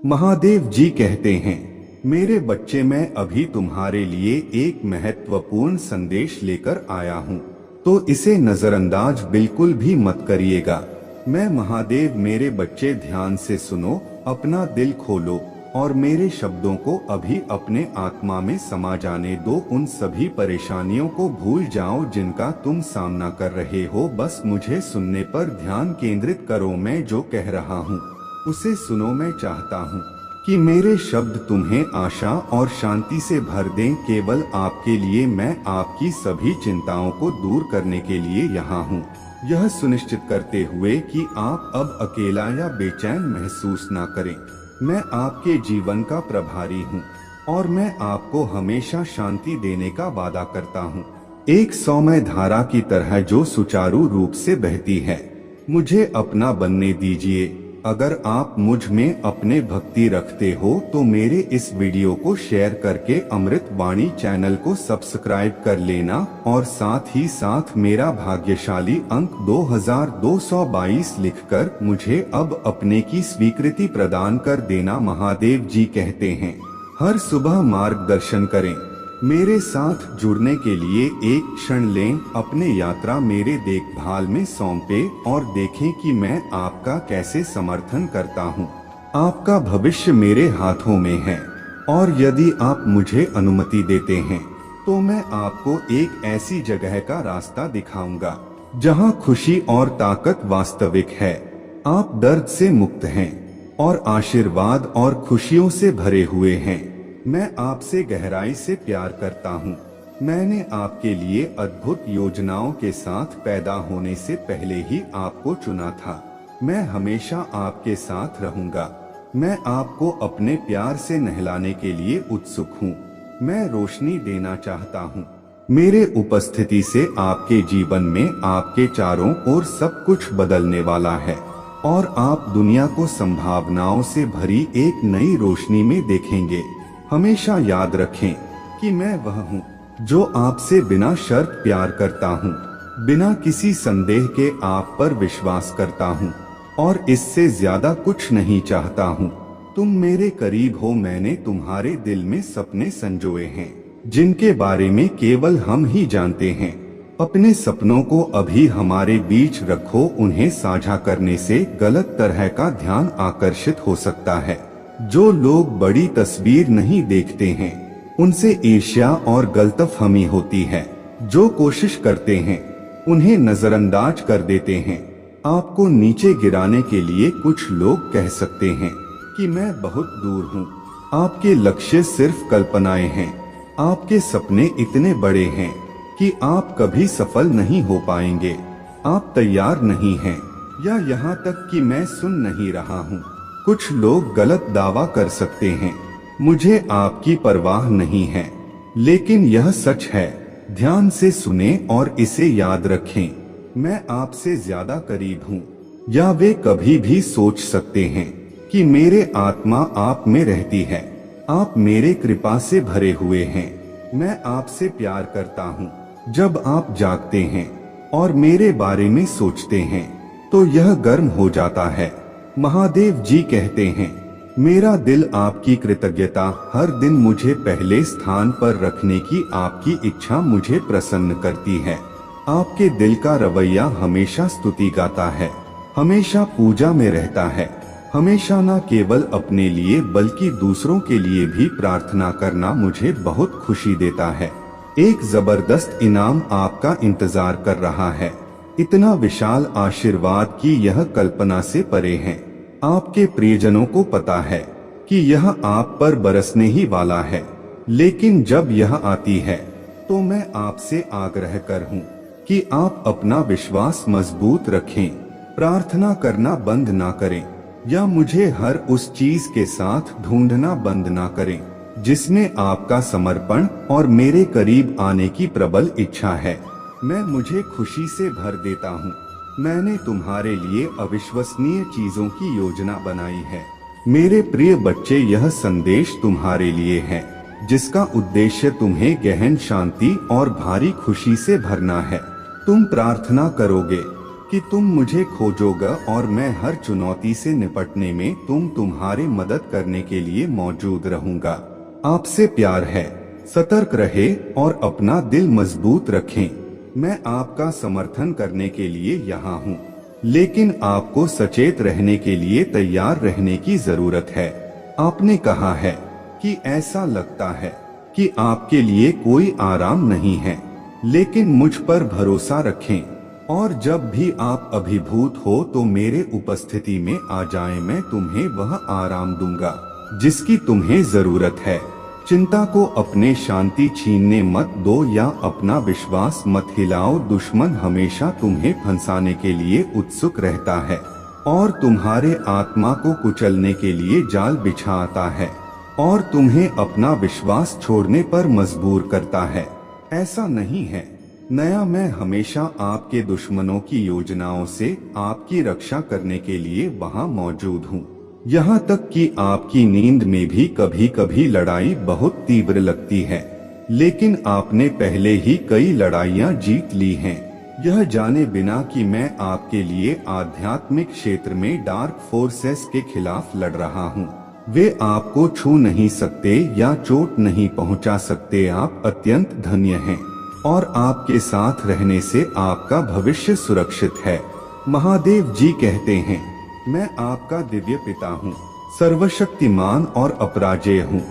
महादेव जी कहते हैं, मेरे बच्चे, मैं अभी तुम्हारे लिए एक महत्वपूर्ण संदेश लेकर आया हूँ, तो इसे नजरअंदाज बिल्कुल भी मत करिएगा। मैं महादेव, मेरे बच्चे ध्यान से सुनो, अपना दिल खोलो और मेरे शब्दों को अभी अपने आत्मा में समा जाने दो। उन सभी परेशानियों को भूल जाओ जिनका तुम सामना कर रहे हो। बस मुझे सुनने पर ध्यान केंद्रित करो। मैं जो कह रहा हूँ उसे सुनो। मैं चाहता हूँ कि मेरे शब्द तुम्हें आशा और शांति से भर दें। केवल आपके लिए, मैं आपकी सभी चिंताओं को दूर करने के लिए यहाँ हूँ, यह सुनिश्चित करते हुए कि आप अब अकेला या बेचैन महसूस ना करें। मैं आपके जीवन का प्रभारी हूँ और मैं आपको हमेशा शांति देने का वादा करता हूँ, एक सौम्य धारा की तरह जो सुचारू रूप से बहती है। मुझे अपना बनने दीजिए। अगर आप मुझ में अपने भक्ति रखते हो तो मेरे इस वीडियो को शेयर करके अमृत वाणी चैनल को सब्सक्राइब कर लेना और साथ ही साथ मेरा भाग्यशाली अंक 2222 लिखकर मुझे अब अपने की स्वीकृति प्रदान कर देना। महादेव जी कहते हैं, हर सुबह मार्गदर्शन करें। मेरे साथ जुड़ने के लिए एक क्षण लें, अपने यात्रा मेरे देखभाल में सौंपे और देखें कि मैं आपका कैसे समर्थन करता हूँ। आपका भविष्य मेरे हाथों में है और यदि आप मुझे अनुमति देते हैं तो मैं आपको एक ऐसी जगह का रास्ता दिखाऊंगा जहाँ खुशी और ताकत वास्तविक है। आप दर्द से मुक्त हैं और आशीर्वाद और खुशियों से भरे हुए हैं। मैं आपसे गहराई से प्यार करता हूँ। मैंने आपके लिए अद्भुत योजनाओं के साथ पैदा होने से पहले ही आपको चुना था। मैं हमेशा आपके साथ रहूंगा। मैं आपको अपने प्यार से नहलाने के लिए उत्सुक हूँ। मैं रोशनी देना चाहता हूँ। मेरे उपस्थिति से आपके जीवन में, आपके चारों ओर सब कुछ बदलने वाला है और आप दुनिया को संभावनाओं से भरी एक नई रोशनी में देखेंगे। हमेशा याद रखें कि मैं वह हूँ जो आपसे बिना शर्त प्यार करता हूँ, बिना किसी संदेह के आप पर विश्वास करता हूँ और इससे ज्यादा कुछ नहीं चाहता हूँ। तुम मेरे करीब हो। मैंने तुम्हारे दिल में सपने संजोए हैं जिनके बारे में केवल हम ही जानते हैं। अपने सपनों को अभी हमारे बीच रखो। उन्हें साझा करने से गलत तरह का ध्यान आकर्षित हो सकता है। जो लोग बड़ी तस्वीर नहीं देखते हैं उनसे ईर्ष्या और गलतफहमी होती है। जो कोशिश करते हैं उन्हें नजरअंदाज कर देते हैं। आपको नीचे गिराने के लिए कुछ लोग कह सकते हैं कि मैं बहुत दूर हूँ। आपके लक्ष्य सिर्फ कल्पनाएं हैं। आपके सपने इतने बड़े हैं कि आप कभी सफल नहीं हो पाएंगे। आप तैयार नहीं हैं, या यहाँ तक कि मैं सुन नहीं रहा हूँ। कुछ लोग गलत दावा कर सकते हैं, मुझे आपकी परवाह नहीं है, लेकिन यह सच है। ध्यान से सुने और इसे याद रखें, मैं आपसे ज्यादा करीब हूँ। या वे कभी भी सोच सकते हैं कि मेरे आत्मा आप में रहती है। आप मेरे कृपा से भरे हुए हैं। मैं आपसे प्यार करता हूँ। जब आप जागते हैं और मेरे बारे में सोचते हैं तो यह गर्म हो जाता है। महादेव जी कहते हैं, मेरा दिल आपकी कृतज्ञता, हर दिन मुझे पहले स्थान पर रखने की आपकी इच्छा मुझे प्रसन्न करती है। आपके दिल का रवैया हमेशा स्तुति गाता है, हमेशा पूजा में रहता है। हमेशा न केवल अपने लिए बल्कि दूसरों के लिए भी प्रार्थना करना मुझे बहुत खुशी देता है। एक जबरदस्त इनाम आपका इंतजार कर रहा है। इतना विशाल आशीर्वाद की यह कल्पना से परे है। आपके प्रियजनों को पता है कि यह आप पर बरसने ही वाला है, लेकिन जब यह आती है तो मैं आपसे आग्रह कर हूँ कि आप अपना विश्वास मजबूत रखें। प्रार्थना करना बंद ना करें या मुझे हर उस चीज के साथ ढूंढना बंद ना करें जिसमें आपका समर्पण और मेरे करीब आने की प्रबल इच्छा है। मैं मुझे खुशी से भर देता हूँ। मैंने तुम्हारे लिए अविश्वसनीय चीजों की योजना बनाई है। मेरे प्रिय बच्चे, यह संदेश तुम्हारे लिए है जिसका उद्देश्य तुम्हें गहन शांति और भारी खुशी से भरना है। तुम प्रार्थना करोगे कि तुम मुझे खोजोगे और मैं हर चुनौती से निपटने में तुम्हारी मदद करने के लिए मौजूद रहूंगा। आपसे प्यार है। सतर्क रहे और अपना दिल मजबूत रखें। मैं आपका समर्थन करने के लिए यहाँ हूँ, लेकिन आपको सचेत रहने के लिए तैयार रहने की जरूरत है। आपने कहा है कि ऐसा लगता है कि आपके लिए कोई आराम नहीं है, लेकिन मुझ पर भरोसा रखें और जब भी आप अभिभूत हो तो मेरे उपस्थिति में आ जाएं। मैं तुम्हें वह आराम दूंगा जिसकी तुम्हें जरूरत है। चिंता को अपने शांति छीनने मत दो या अपना विश्वास मत हिलाओ। दुश्मन हमेशा तुम्हें फंसाने के लिए उत्सुक रहता है और तुम्हारे आत्मा को कुचलने के लिए जाल बिछाता है और तुम्हें अपना विश्वास छोड़ने पर मजबूर करता है। ऐसा नहीं है। नया मैं हमेशा आपके दुश्मनों की योजनाओं से आपकी रक्षा करने के लिए वहां मौजूद हूँ। यहाँ तक कि आपकी नींद में भी कभी कभी लड़ाई बहुत तीव्र लगती है, लेकिन आपने पहले ही कई लड़ाइयाँ जीत ली हैं, यह जाने बिना कि मैं आपके लिए आध्यात्मिक क्षेत्र में डार्क फोर्सेस के खिलाफ लड़ रहा हूँ। वे आपको छू नहीं सकते या चोट नहीं पहुँचा सकते। आप अत्यंत धन्य हैं और आपके साथ रहने से आपका भविष्य सुरक्षित है। महादेव जी कहते हैं, मैं आपका दिव्य पिता हूँ, सर्वशक्तिमान और अपराजेय हूँ।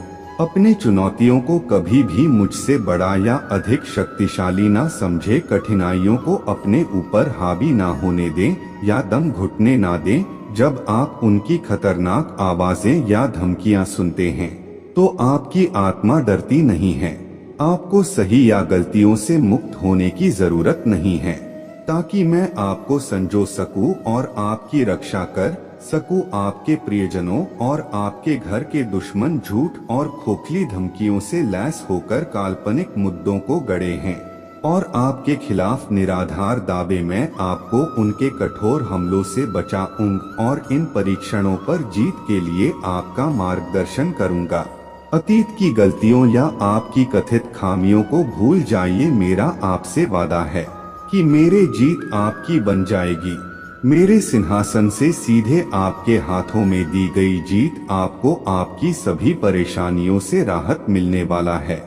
अपने चुनौतियों को कभी भी मुझसे बड़ा या अधिक शक्तिशाली ना समझे। कठिनाइयों को अपने ऊपर हावी ना होने दें या दम घुटने ना दें। जब आप उनकी खतरनाक आवाजें या धमकियां सुनते हैं तो आपकी आत्मा डरती नहीं है। आपको सही या गलतियों से मुक्त होने की जरूरत नहीं है, ताकि मैं आपको संजो सकूं और आपकी रक्षा कर सकूं। आपके प्रियजनों और आपके घर के दुश्मन झूठ और खोखली धमकियों से लैस होकर काल्पनिक मुद्दों को गढ़े हैं और आपके खिलाफ निराधार दावे। मैं आपको उनके कठोर हमलों से बचाऊंगा और इन परीक्षणों पर जीत के लिए आपका मार्गदर्शन करूंगा। अतीत की गलतियों या आपकी कथित खामियों को भूल जाइए। मेरा आपसे वादा है कि मेरे जीत आपकी बन जाएगी। मेरे सिंहासन से सीधे आपके हाथों में दी गई जीत आपको आपकी सभी परेशानियों से राहत मिलने वाला है।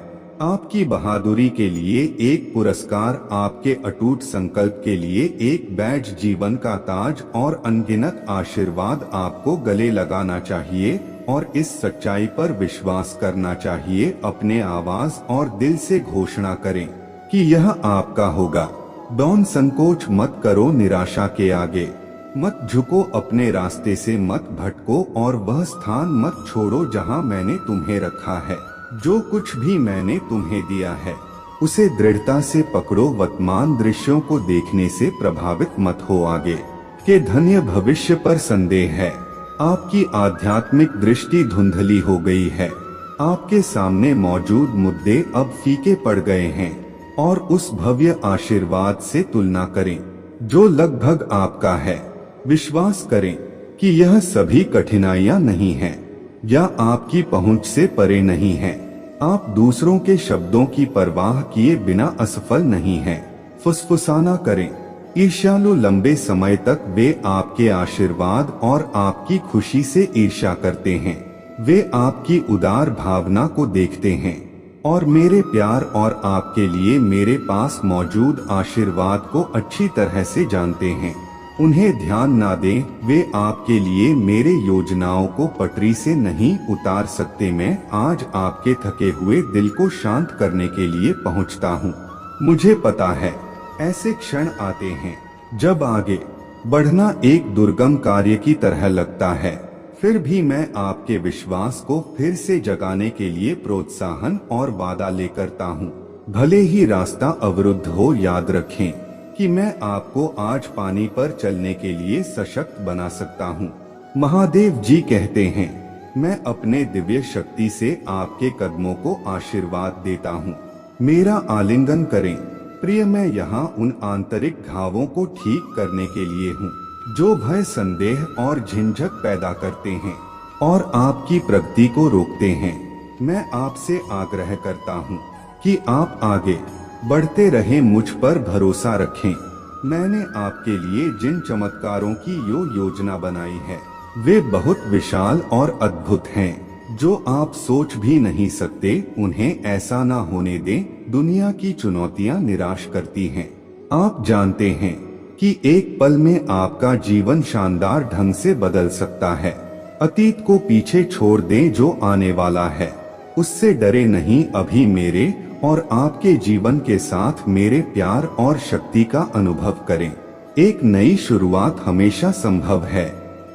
आपकी बहादुरी के लिए एक पुरस्कार, आपके अटूट संकल्प के लिए एक बैज, जीवन का ताज और अनगिनत आशीर्वाद आपको गले लगाना चाहिए और इस सच्चाई पर विश्वास करना चाहिए। अपने आवाज और दिल से घोषणा करें कि यह आपका होगा। डॉन, संकोच मत करो, निराशा के आगे मत झुको, अपने रास्ते से मत भटको और वह स्थान मत छोड़ो जहां मैंने तुम्हें रखा है। जो कुछ भी मैंने तुम्हें दिया है उसे दृढ़ता से पकड़ो। वर्तमान दृश्यों को देखने से प्रभावित मत हो, आगे के धन्य भविष्य पर संदेह है। आपकी आध्यात्मिक दृष्टि धुंधली हो गई है। आपके सामने मौजूद मुद्दे अब फीके पड़ गए हैं और उस भव्य आशीर्वाद से तुलना करें जो लगभग आपका है। विश्वास करें कि यह सभी कठिनाइयां नहीं हैं या आपकी पहुंच से परे नहीं हैं। आप दूसरों के शब्दों की परवाह किए बिना असफल नहीं हैं। फुसफुसाना करें। ईर्ष्यालु लंबे समय तक वे आपके आशीर्वाद और आपकी खुशी से ईर्ष्या करते हैं। वे आपकी उदार भावना को देखते हैं और मेरे प्यार और आपके लिए मेरे पास मौजूद आशीर्वाद को अच्छी तरह से जानते हैं। उन्हें ध्यान ना दें, वे आपके लिए मेरे योजनाओं को पटरी से नहीं उतार सकते। मैं आज आपके थके हुए दिल को शांत करने के लिए पहुंचता हूं। मुझे पता है ऐसे क्षण आते हैं जब आगे बढ़ना एक दुर्गम कार्य की तरह लगता है, फिर भी मैं आपके विश्वास को फिर से जगाने के लिए प्रोत्साहन और वादा लेकर हूँ। भले ही रास्ता अवरुद्ध हो, याद रखें कि मैं आपको आज पानी पर चलने के लिए सशक्त बना सकता हूँ। महादेव जी कहते हैं, मैं अपने दिव्य शक्ति से आपके कदमों को आशीर्वाद देता हूँ। मेरा आलिंगन करें। प्रिय, मैं यहाँ उन आंतरिक घावों को ठीक करने के लिए हूँ जो भय, संदेह और झिंझक पैदा करते हैं और आपकी प्रगति को रोकते हैं। मैं आपसे आग्रह करता हूँ कि आप आगे बढ़ते रहें, मुझ पर भरोसा रखें मैंने आपके लिए जिन चमत्कारों की योजना बनाई है वे बहुत विशाल और अद्भुत हैं, जो आप सोच भी नहीं सकते। उन्हें ऐसा ना होने दें। दुनिया की चुनौतियां निराश करती हैं। आप जानते हैं कि एक पल में आपका जीवन शानदार ढंग से बदल सकता है। अतीत को पीछे छोड़ दें, जो आने वाला है उससे डरे नहीं। अभी मेरे और आपके जीवन के साथ मेरे प्यार और शक्ति का अनुभव करें। एक नई शुरुआत हमेशा संभव है।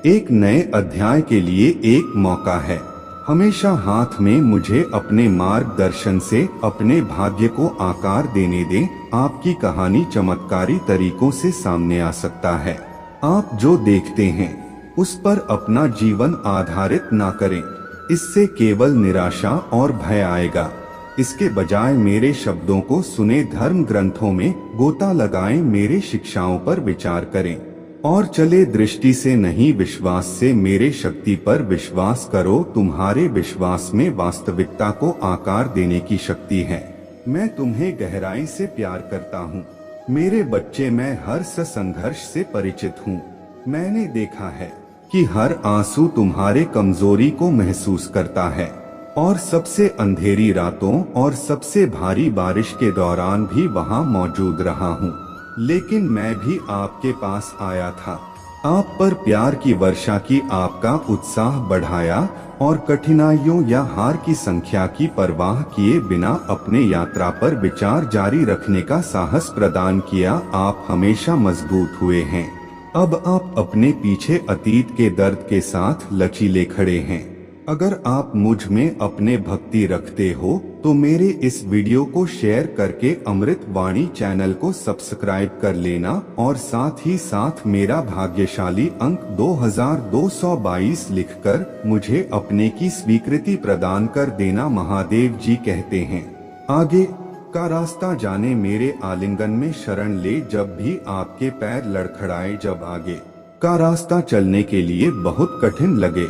एक नए अध्याय के लिए एक मौका है। हमेशा हाथ में मुझे अपने मार्गदर्शन से अपने भाग्य को आकार देने दें। आपकी कहानी चमत्कारी तरीकों से सामने आ सकता है। आप जो देखते हैं उस पर अपना जीवन आधारित ना करें। इससे केवल निराशा और भय आएगा। इसके बजाय मेरे शब्दों को सुने, धर्म ग्रंथों में गोता लगाएं, मेरे शिक्षाओं पर विचार करें और चले दृष्टि से नहीं विश्वास से। मेरे शक्ति पर विश्वास करो। तुम्हारे विश्वास में वास्तविकता को आकार देने की शक्ति है। मैं तुम्हें गहराई से प्यार करता हूँ मेरे बच्चे। मैं हर संघर्ष से परिचित हूँ। मैंने देखा है कि हर आंसू तुम्हारे कमजोरी को महसूस करता है और सबसे अंधेरी रातों और सबसे भारी बारिश के दौरान भी वहाँ मौजूद रहा हूँ। लेकिन मैं भी आपके पास आया था, आप पर प्यार की वर्षा की, आपका उत्साह बढ़ाया और कठिनाइयों या हार की संख्या की परवाह किए बिना अपने यात्रा पर विचार जारी रखने का साहस प्रदान किया। आप हमेशा मजबूत हुए हैं। अब आप अपने पीछे अतीत के दर्द के साथ लचीले खड़े हैं। अगर आप मुझ में अपने भक्ति रखते हो तो मेरे इस वीडियो को शेयर करके अमृत वाणी चैनल को सब्सक्राइब कर लेना और साथ ही साथ मेरा भाग्यशाली अंक 2222 लिखकर मुझे अपने की स्वीकृति प्रदान कर देना। महादेव जी कहते हैं, आगे का रास्ता जाने, मेरे आलिंगन में शरण ले। जब भी आपके पैर लड़खड़ाए, जब आगे का रास्ता चलने के लिए बहुत कठिन लगे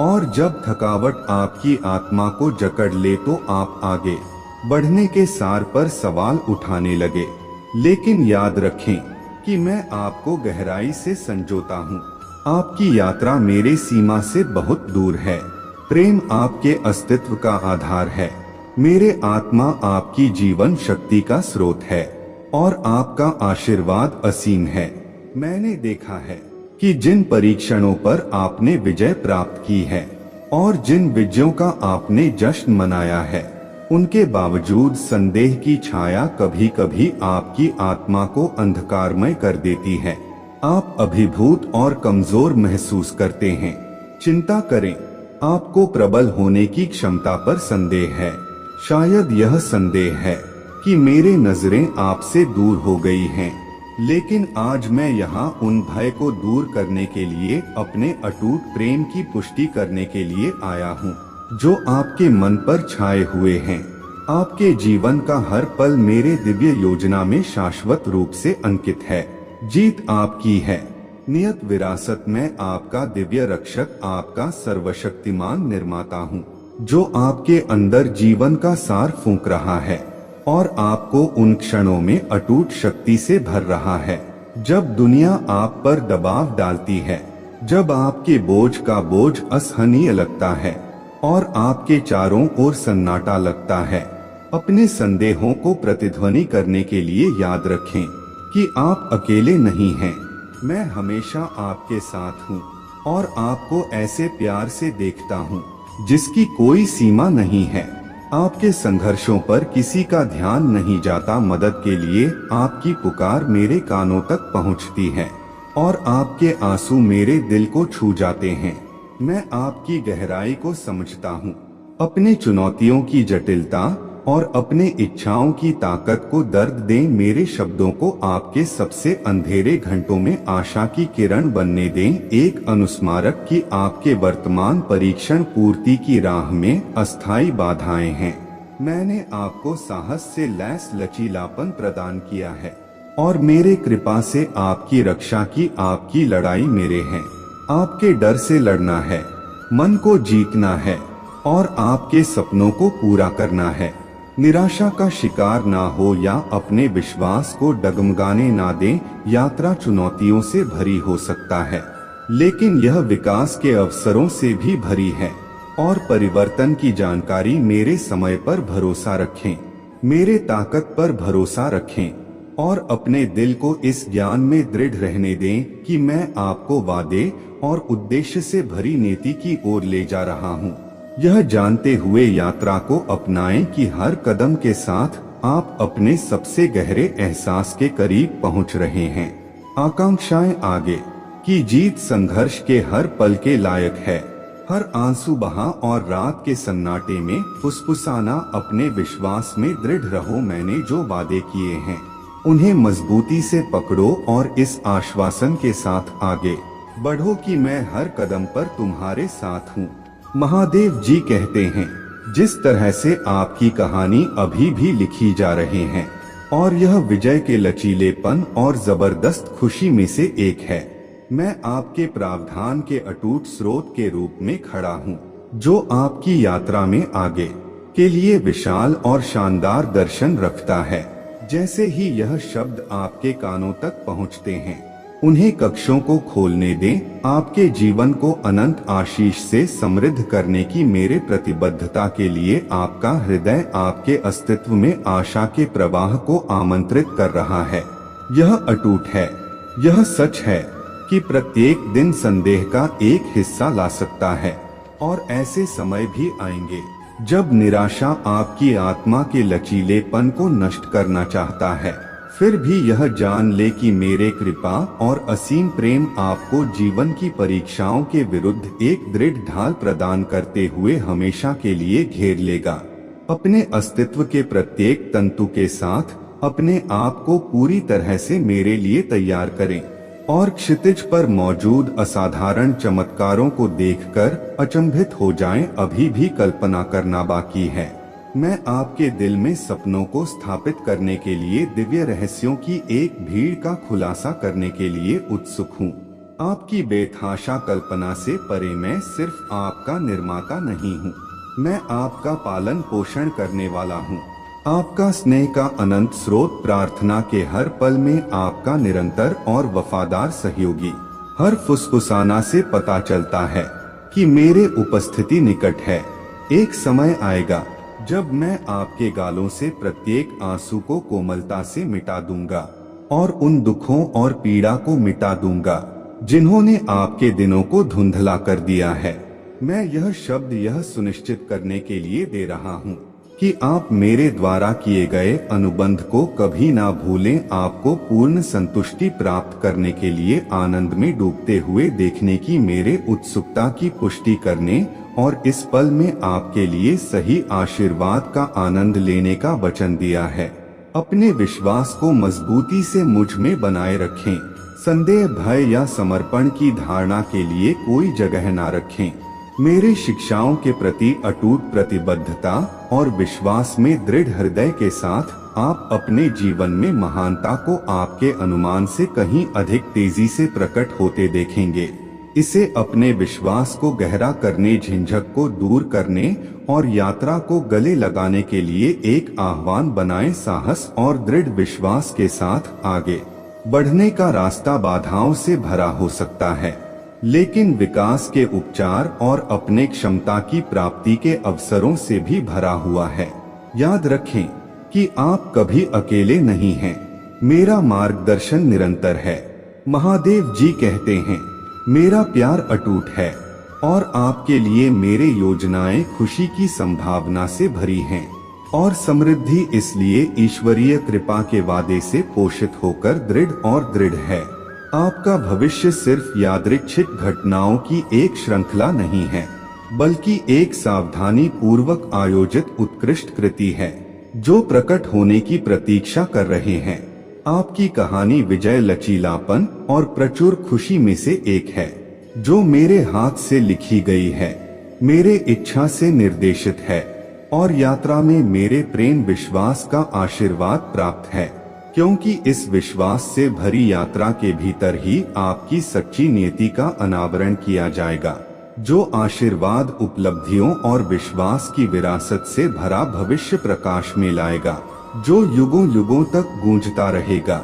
और जब थकावट आपकी आत्मा को जकड़ ले, तो आप आगे बढ़ने के सार पर सवाल उठाने लगे। लेकिन याद रखें कि मैं आपको गहराई से संजोता हूँ। आपकी यात्रा मेरे सीमा से बहुत दूर है। प्रेम आपके अस्तित्व का आधार है। मेरे आत्मा आपकी जीवन शक्ति का स्रोत है और आपका आशीर्वाद असीम है। मैंने देखा है कि जिन परीक्षणों पर आपने विजय प्राप्त की है और जिन विजयों का आपने जश्न मनाया है, उनके बावजूद संदेह की छाया कभी कभी आपकी आत्मा को अंधकारमय कर देती है। आप अभिभूत और कमजोर महसूस करते हैं। चिंता करें, आपको प्रबल होने की क्षमता पर संदेह है। शायद यह संदेह है कि मेरे नजरें आपसे दूर हो गई हैं। लेकिन आज मैं यहाँ उन भय को दूर करने के लिए, अपने अटूट प्रेम की पुष्टि करने के लिए आया हूँ जो आपके मन पर छाए हुए हैं। आपके जीवन का हर पल मेरे दिव्य योजना में शाश्वत रूप से अंकित है। जीत आपकी है। नियत विरासत में आपका दिव्य रक्षक, आपका सर्वशक्तिमान निर्माता हूँ जो आपके अंदर जीवन का सार फूंक रहा है और आपको उन क्षणों में अटूट शक्ति से भर रहा है जब दुनिया आप पर दबाव डालती है, जब आपके बोझ का बोझ असहनीय लगता है और आपके चारों ओर सन्नाटा लगता है। अपने संदेहों को प्रतिध्वनि करने के लिए याद रखें कि आप अकेले नहीं हैं। मैं हमेशा आपके साथ हूँ और आपको ऐसे प्यार से देखता हूँ जिसकी कोई सीमा नहीं है। आपके संघर्षों पर किसी का ध्यान नहीं जाता। मदद के लिए आपकी पुकार मेरे कानों तक पहुँचती है और आपके आंसू मेरे दिल को छू जाते हैं। मैं आपकी गहराई को समझता हूँ, अपने चुनौतियों की जटिलता और अपने इच्छाओं की ताकत को दर्द दें। मेरे शब्दों को आपके सबसे अंधेरे घंटों में आशा की किरण बनने दें, एक अनुस्मारक कि आपके वर्तमान परीक्षण पूर्ति की राह में अस्थायी बाधाएं हैं। मैंने आपको साहस से लैस लचीलापन प्रदान किया है और मेरे कृपा से आपकी रक्षा की। आपकी लड़ाई मेरे हैं, आपके डर से लड़ना है, मन को जीतना है और आपके सपनों को पूरा करना है। निराशा का शिकार ना हो या अपने विश्वास को डगमगाने ना दें। यात्रा चुनौतियों से भरी हो सकता है, लेकिन यह विकास के अवसरों से भी भरी है। और परिवर्तन की जानकारी मेरे समय पर भरोसा रखें, मेरे ताकत पर भरोसा रखें और अपने दिल को इस ज्ञान में दृढ़ रहने दें कि मैं आपको वादे और उद्देश्य से भरी नीति की ओर ले जा रहा हूँ। यह जानते हुए यात्रा को अपनाएं कि हर कदम के साथ आप अपने सबसे गहरे एहसास के करीब पहुँच रहे हैं। आकांक्षाएं आगे की जीत संघर्ष के हर पल के लायक है। हर आंसू बहा और रात के सन्नाटे में फुसफुसाना, अपने विश्वास में दृढ़ रहो, मैंने जो वादे किए हैं उन्हें मजबूती से पकड़ो और इस आश्वासन के साथ आगे बढ़ो कि मैं हर कदम पर तुम्हारे साथ हूँ। महादेव जी कहते हैं, जिस तरह से आपकी कहानी अभी भी लिखी जा रही है और यह विजय के लचीलेपन और जबरदस्त खुशी में से एक है। मैं आपके प्रावधान के अटूट स्रोत के रूप में खड़ा हूँ, जो आपकी यात्रा में आगे के लिए विशाल और शानदार दर्शन रखता है। जैसे ही यह शब्द आपके कानों तक पहुँचते हैं, उन्हें कक्षों को खोलने दें। आपके जीवन को अनंत आशीष से समृद्ध करने की मेरे प्रतिबद्धता के लिए आपका हृदय आपके अस्तित्व में आशा के प्रवाह को आमंत्रित कर रहा है। यह अटूट है, यह सच है कि प्रत्येक दिन संदेह का एक हिस्सा ला सकता है और ऐसे समय भी आएंगे जब निराशा आपकी आत्मा के लचीलेपन को नष्ट करना चाहता है। फिर भी यह जान ले कि मेरे कृपा और असीम प्रेम आपको जीवन की परीक्षाओं के विरुद्ध एक दृढ़ ढाल प्रदान करते हुए हमेशा के लिए घेर लेगा। अपने अस्तित्व के प्रत्येक तंतु के साथ अपने आप को पूरी तरह से मेरे लिए तैयार करें और क्षितिज पर मौजूद असाधारण चमत्कारों को देखकर अचंभित हो जाएं। अभी भी कल्पना करना बाकी है। मैं आपके दिल में सपनों को स्थापित करने के लिए, दिव्य रहस्यों की एक भीड़ का खुलासा करने के लिए उत्सुक हूँ। आपकी बेतहाशा कल्पना से परे मैं सिर्फ आपका निर्माता नहीं हूँ, मैं आपका पालन पोषण करने वाला हूँ, आपका स्नेह का अनंत स्रोत, प्रार्थना के हर पल में आपका निरंतर और वफादार सहयोगी। हर फुसफुसाना से पता चलता है कि मेरे उपस्थिति निकट है। एक समय आएगा जब मैं आपके गालों से प्रत्येक आंसू को कोमलता से मिटा दूंगा और उन दुखों और पीड़ा को मिटा दूंगा जिन्होंने आपके दिनों को धुंधला कर दिया है। मैं यह शब्द यह सुनिश्चित करने के लिए दे रहा हूँ कि आप मेरे द्वारा किए गए अनुबंध को कभी ना भूलें। आपको पूर्ण संतुष्टि प्राप्त करने के लिए आनंद में डूबते हुए देखने की मेरे उत्सुकता की पुष्टि करने और इस पल में आपके लिए सही आशीर्वाद का आनंद लेने का वचन दिया है। अपने विश्वास को मजबूती से मुझ में बनाए रखें। संदेह, भय या समर्पण की धारणा के लिए कोई जगह ना रखें। मेरे शिक्षाओं के प्रति अटूट प्रतिबद्धता और विश्वास में दृढ़ हृदय के साथ आप अपने जीवन में महानता को आपके अनुमान से कहीं अधिक तेजी से प्रकट होते देखेंगे। इसे अपने विश्वास को गहरा करने, झिझक को दूर करने और यात्रा को गले लगाने के लिए एक आह्वान बनाएं। साहस और दृढ़ विश्वास के साथ आगे बढ़ने का रास्ता बाधाओं से भरा हो सकता है, लेकिन विकास के उपचार और अपने क्षमता की प्राप्ति के अवसरों से भी भरा हुआ है। याद रखें कि आप कभी अकेले नहीं हैं। मेरा मार्गदर्शन निरंतर है। महादेव जी कहते हैं, मेरा प्यार अटूट है और आपके लिए मेरे योजनाएं खुशी की संभावना से भरी हैं और समृद्धि इसलिए ईश्वरीय कृपा के वादे से पोषित होकर दृढ़ और दृढ़ है। आपका भविष्य सिर्फ यादृच्छिक घटनाओं की एक श्रृंखला नहीं है, बल्कि एक सावधानी पूर्वक आयोजित उत्कृष्ट कृति है जो प्रकट होने की प्रतीक्षा कर रहे हैं। आपकी कहानी विजय, लचीलापन और प्रचुर खुशी में से एक है जो मेरे हाथ से लिखी गई है, मेरे इच्छा से निर्देशित है और यात्रा में मेरे प्रेम विश्वास का आशीर्वाद प्राप्त है, क्योंकि इस विश्वास से भरी यात्रा के भीतर ही आपकी सच्ची नियति का अनावरण किया जाएगा। जो आशीर्वाद उपलब्धियों और विश्वास की विरासत से भरा भविष्य प्रकाश में लाएगा, जो युगों युगों तक गूंजता रहेगा।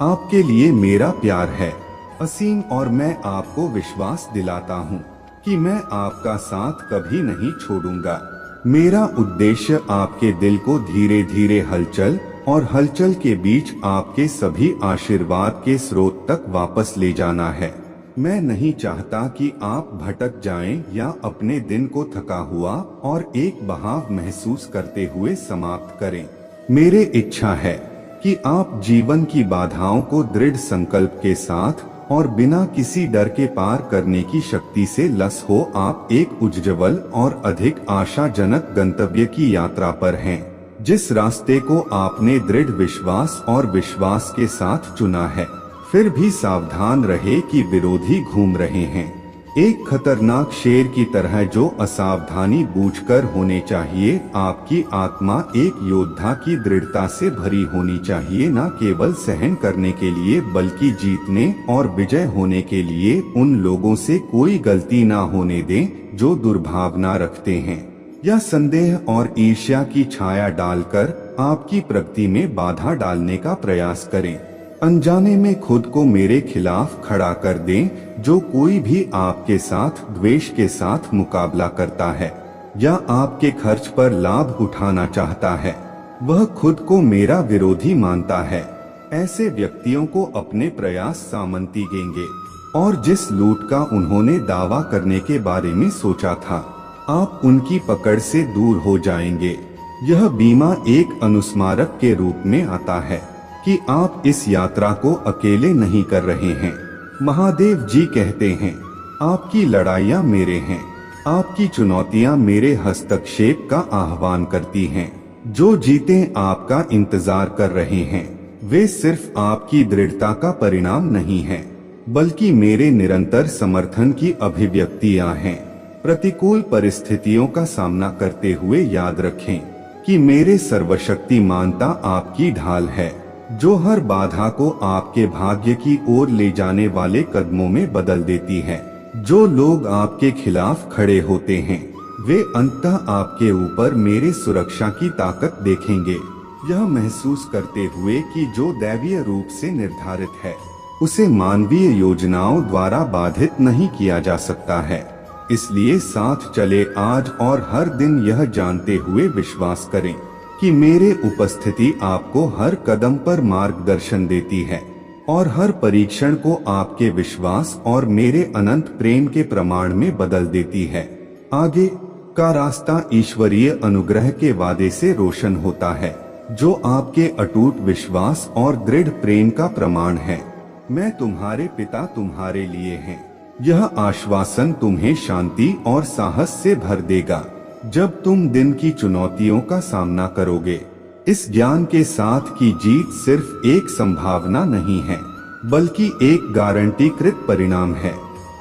आपके लिए मेरा प्यार है असीम और मैं आपको विश्वास दिलाता हूँ कि मैं आपका साथ कभी नहीं छोड़ूंगा। मेरा उद्देश्य आपके दिल को धीरे धीरे हलचल और हलचल के बीच आपके सभी आशीर्वाद के स्रोत तक वापस ले जाना है। मैं नहीं चाहता कि आप भटक जाएं या अपने दिन को थका हुआ और एक बहाव महसूस करते हुए समाप्त करें। मेरी इच्छा है कि आप जीवन की बाधाओं को दृढ़ संकल्प के साथ और बिना किसी डर के पार करने की शक्ति से लस हो। आप एक उज्ज्वल और अधिक आशाजनक गंतव्य की यात्रा पर हैं, जिस रास्ते को आपने दृढ़ विश्वास और विश्वास के साथ चुना है। फिर भी सावधान रहे कि विरोधी घूम रहे हैं, एक खतरनाक शेर की तरह जो असावधानी बूझकर होने चाहिए। आपकी आत्मा एक योद्धा की दृढ़ता से भरी होनी चाहिए, न केवल सहन करने के लिए बल्कि जीतने और विजय होने के लिए। उन लोगों से कोई गलती ना होने दें जो दुर्भावना रखते हैं या संदेह और ईर्ष्या की छाया डालकर आपकी प्रगति में बाधा डालने का प्रयास करें। अनजाने में खुद को मेरे खिलाफ खड़ा कर दें। जो कोई भी आपके साथ द्वेष के साथ मुकाबला करता है या आपके खर्च पर लाभ उठाना चाहता है, वह खुद को मेरा विरोधी मानता है। ऐसे व्यक्तियों को अपने प्रयास सामंती देंगे और जिस लूट का उन्होंने दावा करने के बारे में सोचा था, आप उनकी पकड़ से दूर हो जाएंगे। यह बीमा एक अनुस्मारक के रूप में आता है कि आप इस यात्रा को अकेले नहीं कर रहे हैं। महादेव जी कहते हैं, आपकी लड़ाइयाँ मेरे हैं, आपकी चुनौतियाँ मेरे हस्तक्षेप का आह्वान करती हैं। जो जीतें आपका इंतजार कर रहे हैं, वे सिर्फ आपकी दृढ़ता का परिणाम नहीं हैं, बल्कि मेरे निरंतर समर्थन की अभिव्यक्तियाँ हैं। प्रतिकूल परिस्थितियों का सामना करते हुए याद रखें कि मेरे सर्वशक्तिमानता आपकी ढाल है, जो हर बाधा को आपके भाग्य की ओर ले जाने वाले कदमों में बदल देती है। जो लोग आपके खिलाफ खड़े होते हैं, वे अंततः आपके ऊपर मेरे सुरक्षा की ताकत देखेंगे, यह महसूस करते हुए कि जो दैवीय रूप से निर्धारित है, उसे मानवीय योजनाओं द्वारा बाधित नहीं किया जा सकता है। इसलिए साथ चले आज और हर दिन यह जानते हुए विश्वास करें कि मेरे उपस्थिति आपको हर कदम पर मार्गदर्शन देती है और हर परीक्षण को आपके विश्वास और मेरे अनंत प्रेम के प्रमाण में बदल देती है। आगे का रास्ता ईश्वरीय अनुग्रह के वादे से रोशन होता है, जो आपके अटूट विश्वास और दृढ़ प्रेम का प्रमाण है। मैं तुम्हारे पिता तुम्हारे लिए हैं। यह आश्वासन तुम्हें शांति और साहस से भर देगा जब तुम दिन की चुनौतियों का सामना करोगे। इस ज्ञान के साथ कि जीत सिर्फ एक संभावना नहीं है, बल्कि एक गारंटीकृत परिणाम है।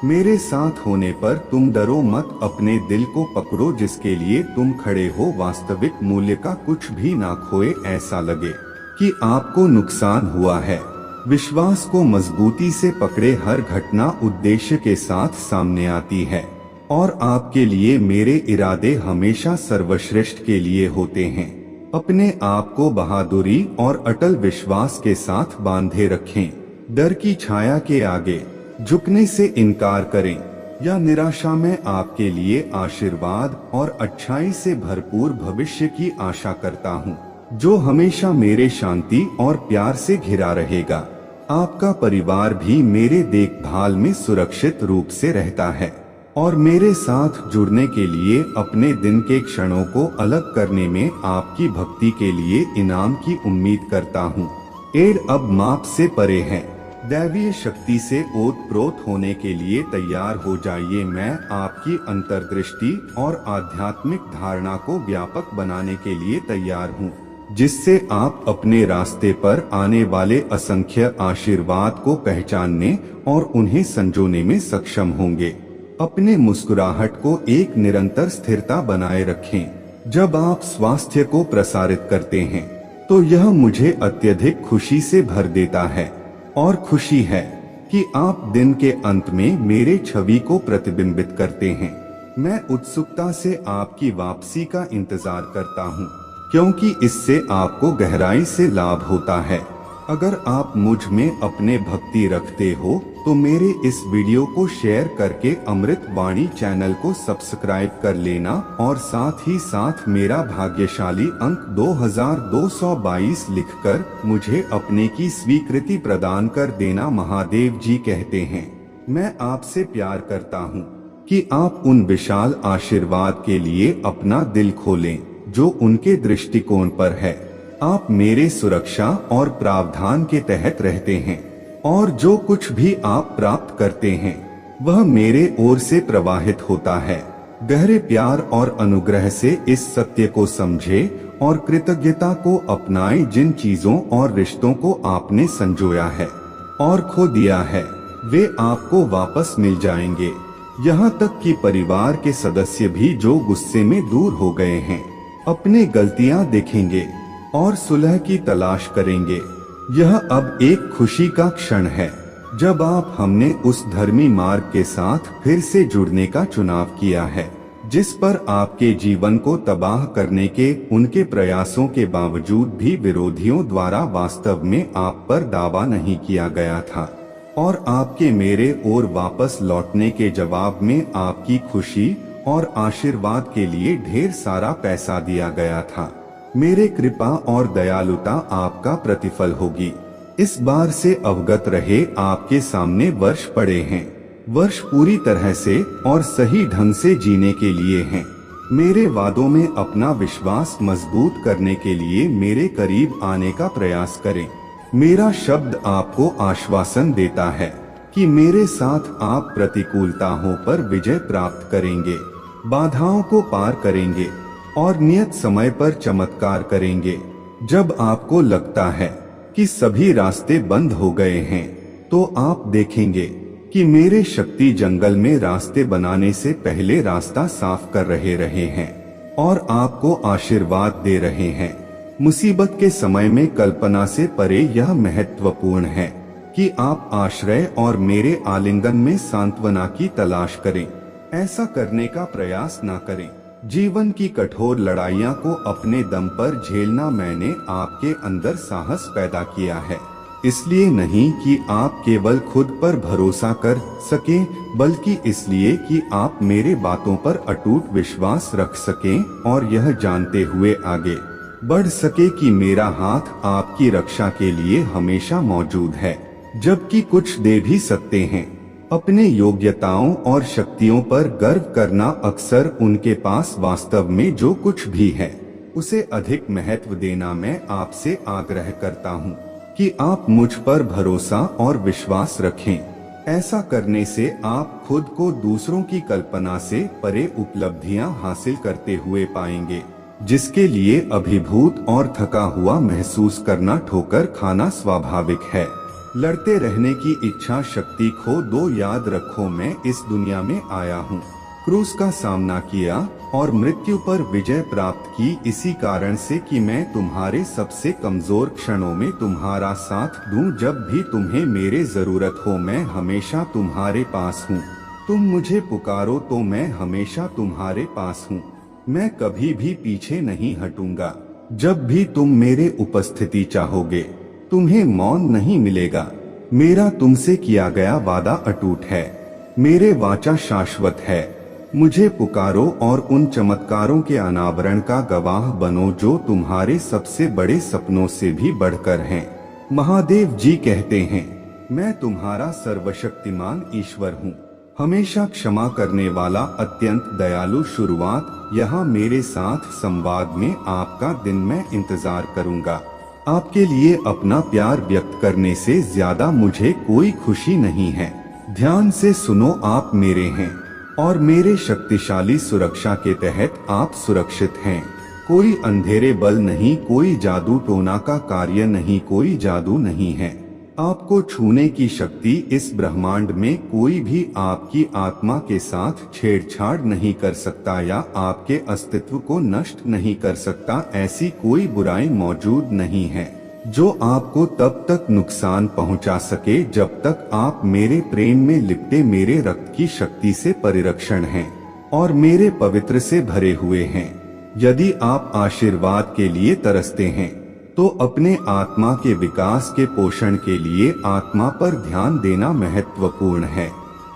मेरे साथ होने पर तुम डरो मत, अपने दिल को पकड़ो जिसके लिए तुम खड़े हो। वास्तविक मूल्य का कुछ भी ना खोए, ऐसा लगे कि आपको नुकसान हुआ है। विश्वास को मजबूती से पकड़े, हर घटना उद्देश्य के साथ सामने आती है और आपके लिए मेरे इरादे हमेशा सर्वश्रेष्ठ के लिए होते हैं। अपने आप को बहादुरी और अटल विश्वास के साथ बांधे रखें। डर की छाया के आगे झुकने से इनकार करें या निराशा में आपके लिए आशीर्वाद और अच्छाई से भरपूर भविष्य की आशा करता हूँ, जो हमेशा मेरे शांति और प्यार से घिरा रहेगा। आपका परिवार भी मेरे देखभाल में सुरक्षित रूप से रहता है और मेरे साथ जुड़ने के लिए अपने दिन के क्षणों को अलग करने में आपकी भक्ति के लिए इनाम की उम्मीद करता हूँ। एड अब माप से परे है। दैवीय शक्ति से ओतप्रोत होने के लिए तैयार हो जाइए। मैं आपकी अंतर्दृष्टि और आध्यात्मिक धारणा को व्यापक बनाने के लिए तैयार हूँ, जिससे आप अपने रास्ते पर आने वाले असंख्य आशीर्वाद को पहचानने और उन्हें संजोने में सक्षम होंगे। अपने मुस्कुराहट को एक निरंतर स्थिरता बनाए रखें। जब आप स्वास्थ्य को प्रसारित करते हैं, तो यह मुझे अत्यधिक खुशी से भर देता है और खुशी है कि आप दिन के अंत में मेरे छवि को प्रतिबिंबित करते हैं। मैं उत्सुकता से आपकी वापसी का इंतजार करता हूँ, क्योंकि इससे आपको गहराई से लाभ होता है। अगर आप मुझ में अपने भक्ति रखते हो तो मेरे इस वीडियो को शेयर करके अमृत वाणी चैनल को सब्सक्राइब कर लेना और साथ ही साथ मेरा भाग्यशाली अंक 2222 लिखकर मुझे अपने की स्वीकृति प्रदान कर देना। महादेव जी कहते हैं, मैं आपसे प्यार करता हूँ कि आप उन विशाल आशीर्वाद के लिए अपना दिल खोलें जो उनके दृष्टिकोण पर है। आप मेरे सुरक्षा और प्रावधान के तहत रहते हैं और जो कुछ भी आप प्राप्त करते हैं वह मेरे ओर से प्रवाहित होता है। गहरे प्यार और अनुग्रह से इस सत्य को समझे और कृतज्ञता को अपनाएं, जिन चीजों और रिश्तों को आपने संजोया है और खो दिया है वे आपको वापस मिल जाएंगे। यहाँ तक कि परिवार के सदस्य भी जो गुस्से में दूर हो गए हैं अपने गलतियाँ देखेंगे और सुलह की तलाश करेंगे। यह अब एक खुशी का क्षण है जब आप हमने उस धर्मी मार्ग के साथ फिर से जुड़ने का चुनाव किया है, जिस पर आपके जीवन को तबाह करने के उनके प्रयासों के बावजूद भी विरोधियों द्वारा वास्तव में आप पर दावा नहीं किया गया था और आपके मेरे ओर वापस लौटने के जवाब में आपकी खुशी और आशीर्वाद के लिए ढेर सारा पैसा दिया गया था। मेरे कृपा और दयालुता आपका प्रतिफल होगी। इस बार से अवगत रहे, आपके सामने वर्ष पड़े हैं। वर्ष पूरी तरह से और सही ढंग से जीने के लिए हैं। मेरे वादों में अपना विश्वास मजबूत करने के लिए मेरे करीब आने का प्रयास करें। मेरा शब्द आपको आश्वासन देता है कि मेरे साथ आप प्रतिकूलताओं पर विजय प्राप्त करेंगे, बाधाओं को पार करेंगे और नियत समय पर चमत्कार करेंगे। जब आपको लगता है कि सभी रास्ते बंद हो गए हैं तो आप देखेंगे कि मेरे शक्ति जंगल में रास्ते बनाने से पहले रास्ता साफ कर रहे हैं और आपको आशीर्वाद दे रहे हैं। मुसीबत के समय में कल्पना से परे यह महत्वपूर्ण है कि आप आश्रय और मेरे आलिंगन में सांत्वना की तलाश करें। ऐसा करने का प्रयास न करें। जीवन की कठोर लड़ाइयाँ को अपने दम पर झेलना मैंने आपके अंदर साहस पैदा किया है, इसलिए नहीं कि आप केवल खुद पर भरोसा कर सकें, बल्कि इसलिए कि आप मेरे बातों पर अटूट विश्वास रख सकें और यह जानते हुए आगे बढ़ सके कि मेरा हाथ आपकी रक्षा के लिए हमेशा मौजूद है। जबकि कुछ दे भी सकते हैं, अपने योग्यताओं और शक्तियों पर गर्व करना अक्सर उनके पास वास्तव में जो कुछ भी है उसे अधिक महत्व देना। मैं आपसे आग्रह करता हूँ कि आप मुझ पर भरोसा और विश्वास रखें। ऐसा करने से आप खुद को दूसरों की कल्पना से परे उपलब्धियां हासिल करते हुए पाएंगे, जिसके लिए अभिभूत और थका हुआ महसूस करना, ठोकर खाना स्वाभाविक है। लड़ते रहने की इच्छा शक्ति खो दो। याद रखो, मैं इस दुनिया में आया हूँ, क्रूस का सामना किया और मृत्यु पर विजय प्राप्त की, इसी कारण से कि मैं तुम्हारे सबसे कमजोर क्षणों में तुम्हारा साथ दूं। जब भी तुम्हें मेरे जरूरत हो मैं हमेशा तुम्हारे पास हूँ। तुम मुझे पुकारो तो मैं हमेशा तुम्हारे पास हूँ। मैं कभी भी पीछे नहीं हटूंगा। जब भी तुम मेरे उपस्थिति चाहोगे तुम्हें मौन नहीं मिलेगा। मेरा तुमसे किया गया वादा अटूट है, मेरे वाचा शाश्वत है। मुझे पुकारो और उन चमत्कारों के अनावरण का गवाह बनो जो तुम्हारे सबसे बड़े सपनों से भी बढ़कर हैं। महादेव जी कहते हैं, मैं तुम्हारा सर्वशक्तिमान ईश्वर हूँ, हमेशा क्षमा करने वाला, अत्यंत दयालु। शुरुआत यहाँ मेरे साथ संवाद में आपका दिन मैं इंतजार करूँगा। आपके लिए अपना प्यार व्यक्त करने से ज्यादा मुझे कोई खुशी नहीं है। ध्यान से सुनो, आप मेरे हैं और मेरे शक्तिशाली सुरक्षा के तहत आप सुरक्षित हैं। कोई अंधेरे बल नहीं, कोई जादू टोना का कार्य नहीं, कोई जादू नहीं है। आपको छूने की शक्ति इस ब्रह्मांड में कोई भी आपकी आत्मा के साथ छेड़छाड़ नहीं कर सकता या आपके अस्तित्व को नष्ट नहीं कर सकता। ऐसी कोई बुराई मौजूद नहीं है। जो आपको तब तक नुकसान पहुंचा सके जब तक आप मेरे प्रेम में लिपटे मेरे रक्त की शक्ति से परिरक्षण हैं और मेरे पवित्र से भरे हुए हैं। यदि आप आशीर्वाद के लिए तरसते हैं तो अपने आत्मा के विकास के पोषण के लिए आत्मा पर ध्यान देना महत्वपूर्ण है।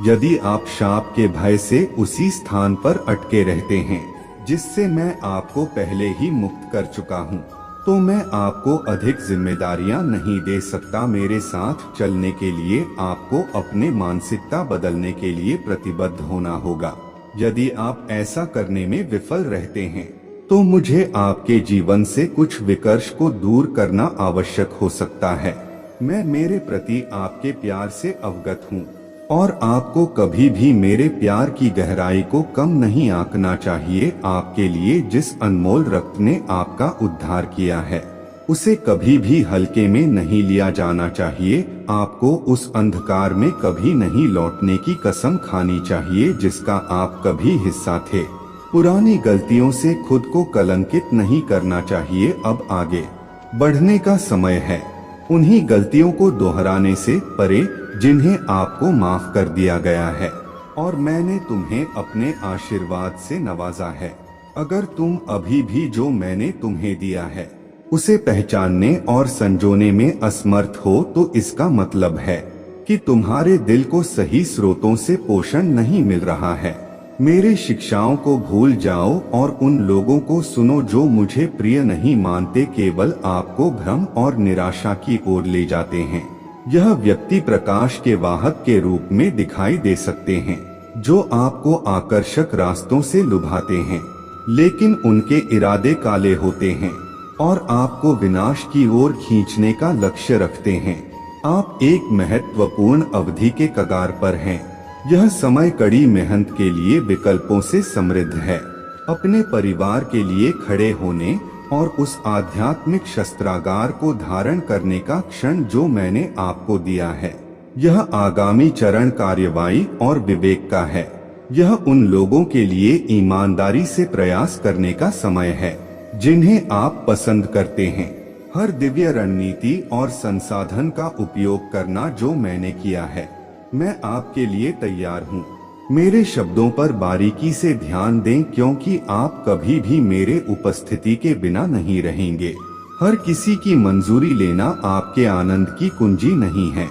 यदि आप शाप के भय से उसी स्थान पर अटके रहते हैं जिससे मैं आपको पहले ही मुक्त कर चुका हूँ, तो मैं आपको अधिक जिम्मेदारियां नहीं दे सकता। मेरे साथ चलने के लिए आपको अपने मानसिकता बदलने के लिए प्रतिबद्ध होना होगा। यदि आप ऐसा करने में विफल रहते हैं तो मुझे आपके जीवन से कुछ विकर्ष को दूर करना आवश्यक हो सकता है। मैं मेरे प्रति आपके प्यार से अवगत हूँ और आपको कभी भी मेरे प्यार की गहराई को कम नहीं आंकना चाहिए। आपके लिए जिस अनमोल रक्त ने आपका उद्धार किया है उसे कभी भी हल्के में नहीं लिया जाना चाहिए। आपको उस अंधकार में कभी नहीं लौटने की कसम खानी चाहिए जिसका आप कभी हिस्सा थे। पुरानी गलतियों से खुद को कलंकित नहीं करना चाहिए। अब आगे बढ़ने का समय है, उन्हीं गलतियों को दोहराने से परे जिन्हें आपको माफ कर दिया गया है और मैंने तुम्हें अपने आशीर्वाद से नवाजा है। अगर तुम अभी भी जो मैंने तुम्हें दिया है उसे पहचानने और संजोने में असमर्थ हो तो इसका मतलब है कि तुम्हारे दिल को सही स्रोतों से पोषण नहीं मिल रहा है। मेरी शिक्षाओं को भूल जाओ और उन लोगों को सुनो जो मुझे प्रिय नहीं मानते, केवल आपको भ्रम और निराशा की ओर ले जाते हैं। यह व्यक्ति प्रकाश के वाहक के रूप में दिखाई दे सकते हैं जो आपको आकर्षक रास्तों से लुभाते हैं, लेकिन उनके इरादे काले होते हैं और आपको विनाश की ओर खींचने का लक्ष्य रखते हैं। आप एक महत्वपूर्ण अवधि के कगार पर हैं। यह समय कड़ी मेहनत के लिए विकल्पों से समृद्ध है। अपने परिवार के लिए खड़े होने और उस आध्यात्मिक शस्त्रागार को धारण करने का क्षण जो मैंने आपको दिया है, यह आगामी चरण कार्रवाई और विवेक का है। यह उन लोगों के लिए ईमानदारी से प्रयास करने का समय है जिन्हें आप पसंद करते हैं। हर दिव्य रणनीति और संसाधन का उपयोग करना जो मैंने किया है, मैं आपके लिए तैयार हूँ। मेरे शब्दों पर बारीकी से ध्यान दें क्योंकि आप कभी भी मेरे उपस्थिति के बिना नहीं रहेंगे। हर किसी की मंजूरी लेना आपके आनंद की कुंजी नहीं है।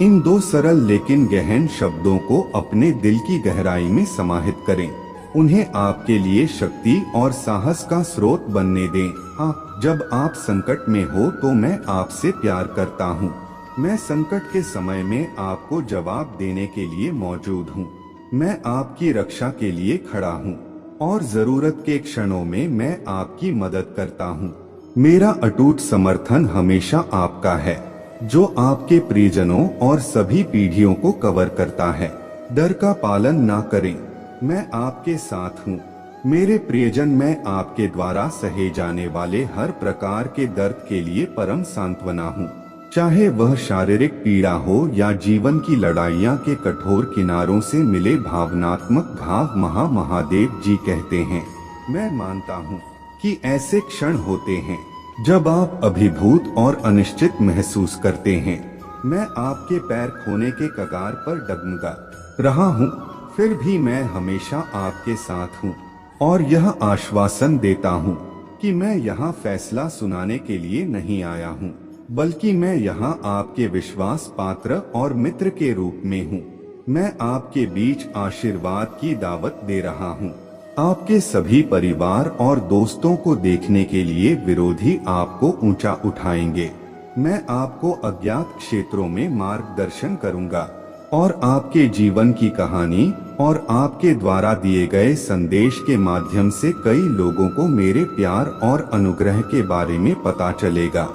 इन दो सरल लेकिन गहन शब्दों को अपने दिल की गहराई में समाहित करें। उन्हें आपके लिए शक्ति और साहस का स्रोत बनने दें। हाँ, जब आप संकट में हो तो मैं आपसे प्यार करता हूँ। मैं संकट के समय में आपको जवाब देने के लिए मौजूद हूँ। मैं आपकी रक्षा के लिए खड़ा हूँ और जरूरत के क्षणों में मैं आपकी मदद करता हूँ। मेरा अटूट समर्थन हमेशा आपका है, जो आपके प्रियजनों और सभी पीढ़ियों को कवर करता है। डर का पालन ना करें, मैं आपके साथ हूँ। मेरे प्रियजन, मैं आपके द्वारा सहे जाने वाले हर प्रकार के दर्द के लिए परम सांत्वना हूँ। चाहे वह शारीरिक पीड़ा हो या जीवन की लड़ाइयाँ के कठोर किनारों से मिले भावनात्मक घाव। महादेव जी कहते हैं, मैं मानता हूँ कि ऐसे क्षण होते हैं जब आप अभिभूत और अनिश्चित महसूस करते हैं। मैं आपके पैर खोने के कगार पर डगमगा रहा हूँ, फिर भी मैं हमेशा आपके साथ हूँ और यह आश्वासन देता हूँ कि मैं यहाँ फैसला सुनाने के लिए नहीं आया हूँ, बल्कि मैं यहाँ आपके विश्वास पात्र और मित्र के रूप में हूँ। मैं आपके बीच आशीर्वाद की दावत दे रहा हूँ। आपके सभी परिवार और दोस्तों को देखने के लिए विरोधी आपको ऊंचा उठाएंगे। मैं आपको अज्ञात क्षेत्रों में मार्गदर्शन करूंगा और आपके जीवन की कहानी और आपके द्वारा दिए गए संदेश के माध्यम से कई लोगों को मेरे प्यार और अनुग्रह के बारे में पता चलेगा।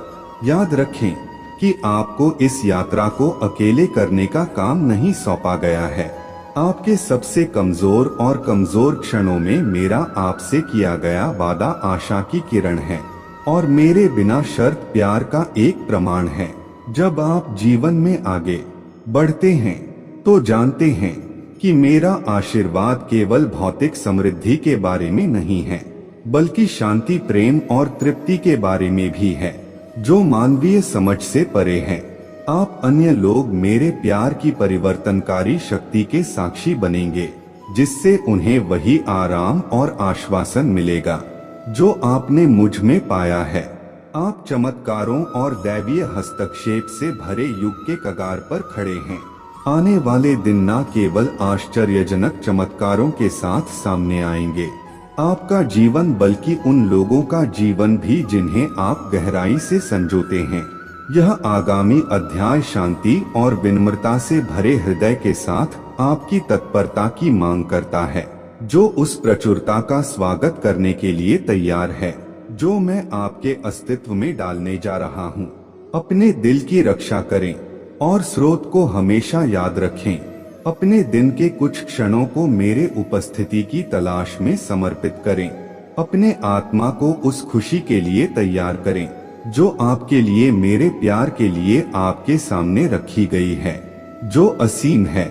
याद रखें कि आपको इस यात्रा को अकेले करने का काम नहीं सौंपा गया है। आपके सबसे कमजोर और कमजोर क्षणों में मेरा आपसे किया गया वादा आशा की किरण है और मेरे बिना शर्त प्यार का एक प्रमाण है। जब आप जीवन में आगे बढ़ते हैं तो जानते हैं कि मेरा आशीर्वाद केवल भौतिक समृद्धि के बारे में नहीं है, बल्कि शांति, प्रेम और तृप्ति के बारे में भी है। जो मानवीय समझ से परे हैं। आप अन्य लोग मेरे प्यार की परिवर्तनकारी शक्ति के साक्षी बनेंगे, जिससे उन्हें वही आराम और आश्वासन मिलेगा जो आपने मुझ में पाया है। आप चमत्कारों और दैवीय हस्तक्षेप से भरे युग के कगार पर खड़े हैं। आने वाले दिन न केवल आश्चर्यजनक चमत्कारों के साथ सामने आएंगे, आपका जीवन बल्कि उन लोगों का जीवन भी जिन्हें आप गहराई से संजोते हैं। यह आगामी अध्याय शांति और विनम्रता से भरे हृदय के साथ आपकी तत्परता की मांग करता है, जो उस प्रचुरता का स्वागत करने के लिए तैयार है जो मैं आपके अस्तित्व में डालने जा रहा हूँ। अपने दिल की रक्षा करें और स्रोत को हमेशा याद रखें। अपने दिन के कुछ क्षणों को मेरे उपस्थिति की तलाश में समर्पित करें। अपने आत्मा को उस खुशी के लिए तैयार करें जो आपके लिए, मेरे प्यार के लिए आपके सामने रखी गई है, जो असीम है।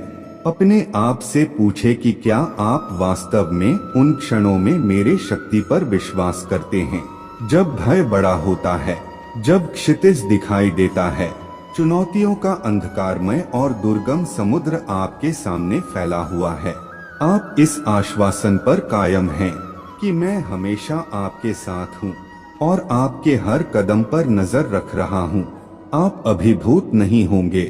अपने आप से पूछे कि क्या आप वास्तव में उन क्षणों में मेरे शक्ति पर विश्वास करते हैं, जब भय बड़ा होता है, जब क्षितिज दिखाई देता है, चुनौतियों का अंधकारमय और दुर्गम समुद्र आपके सामने फैला हुआ है। आप इस आश्वासन पर कायम हैं कि मैं हमेशा आपके साथ हूँ और आपके हर कदम पर नजर रख रहा हूँ। आप अभिभूत नहीं होंगे,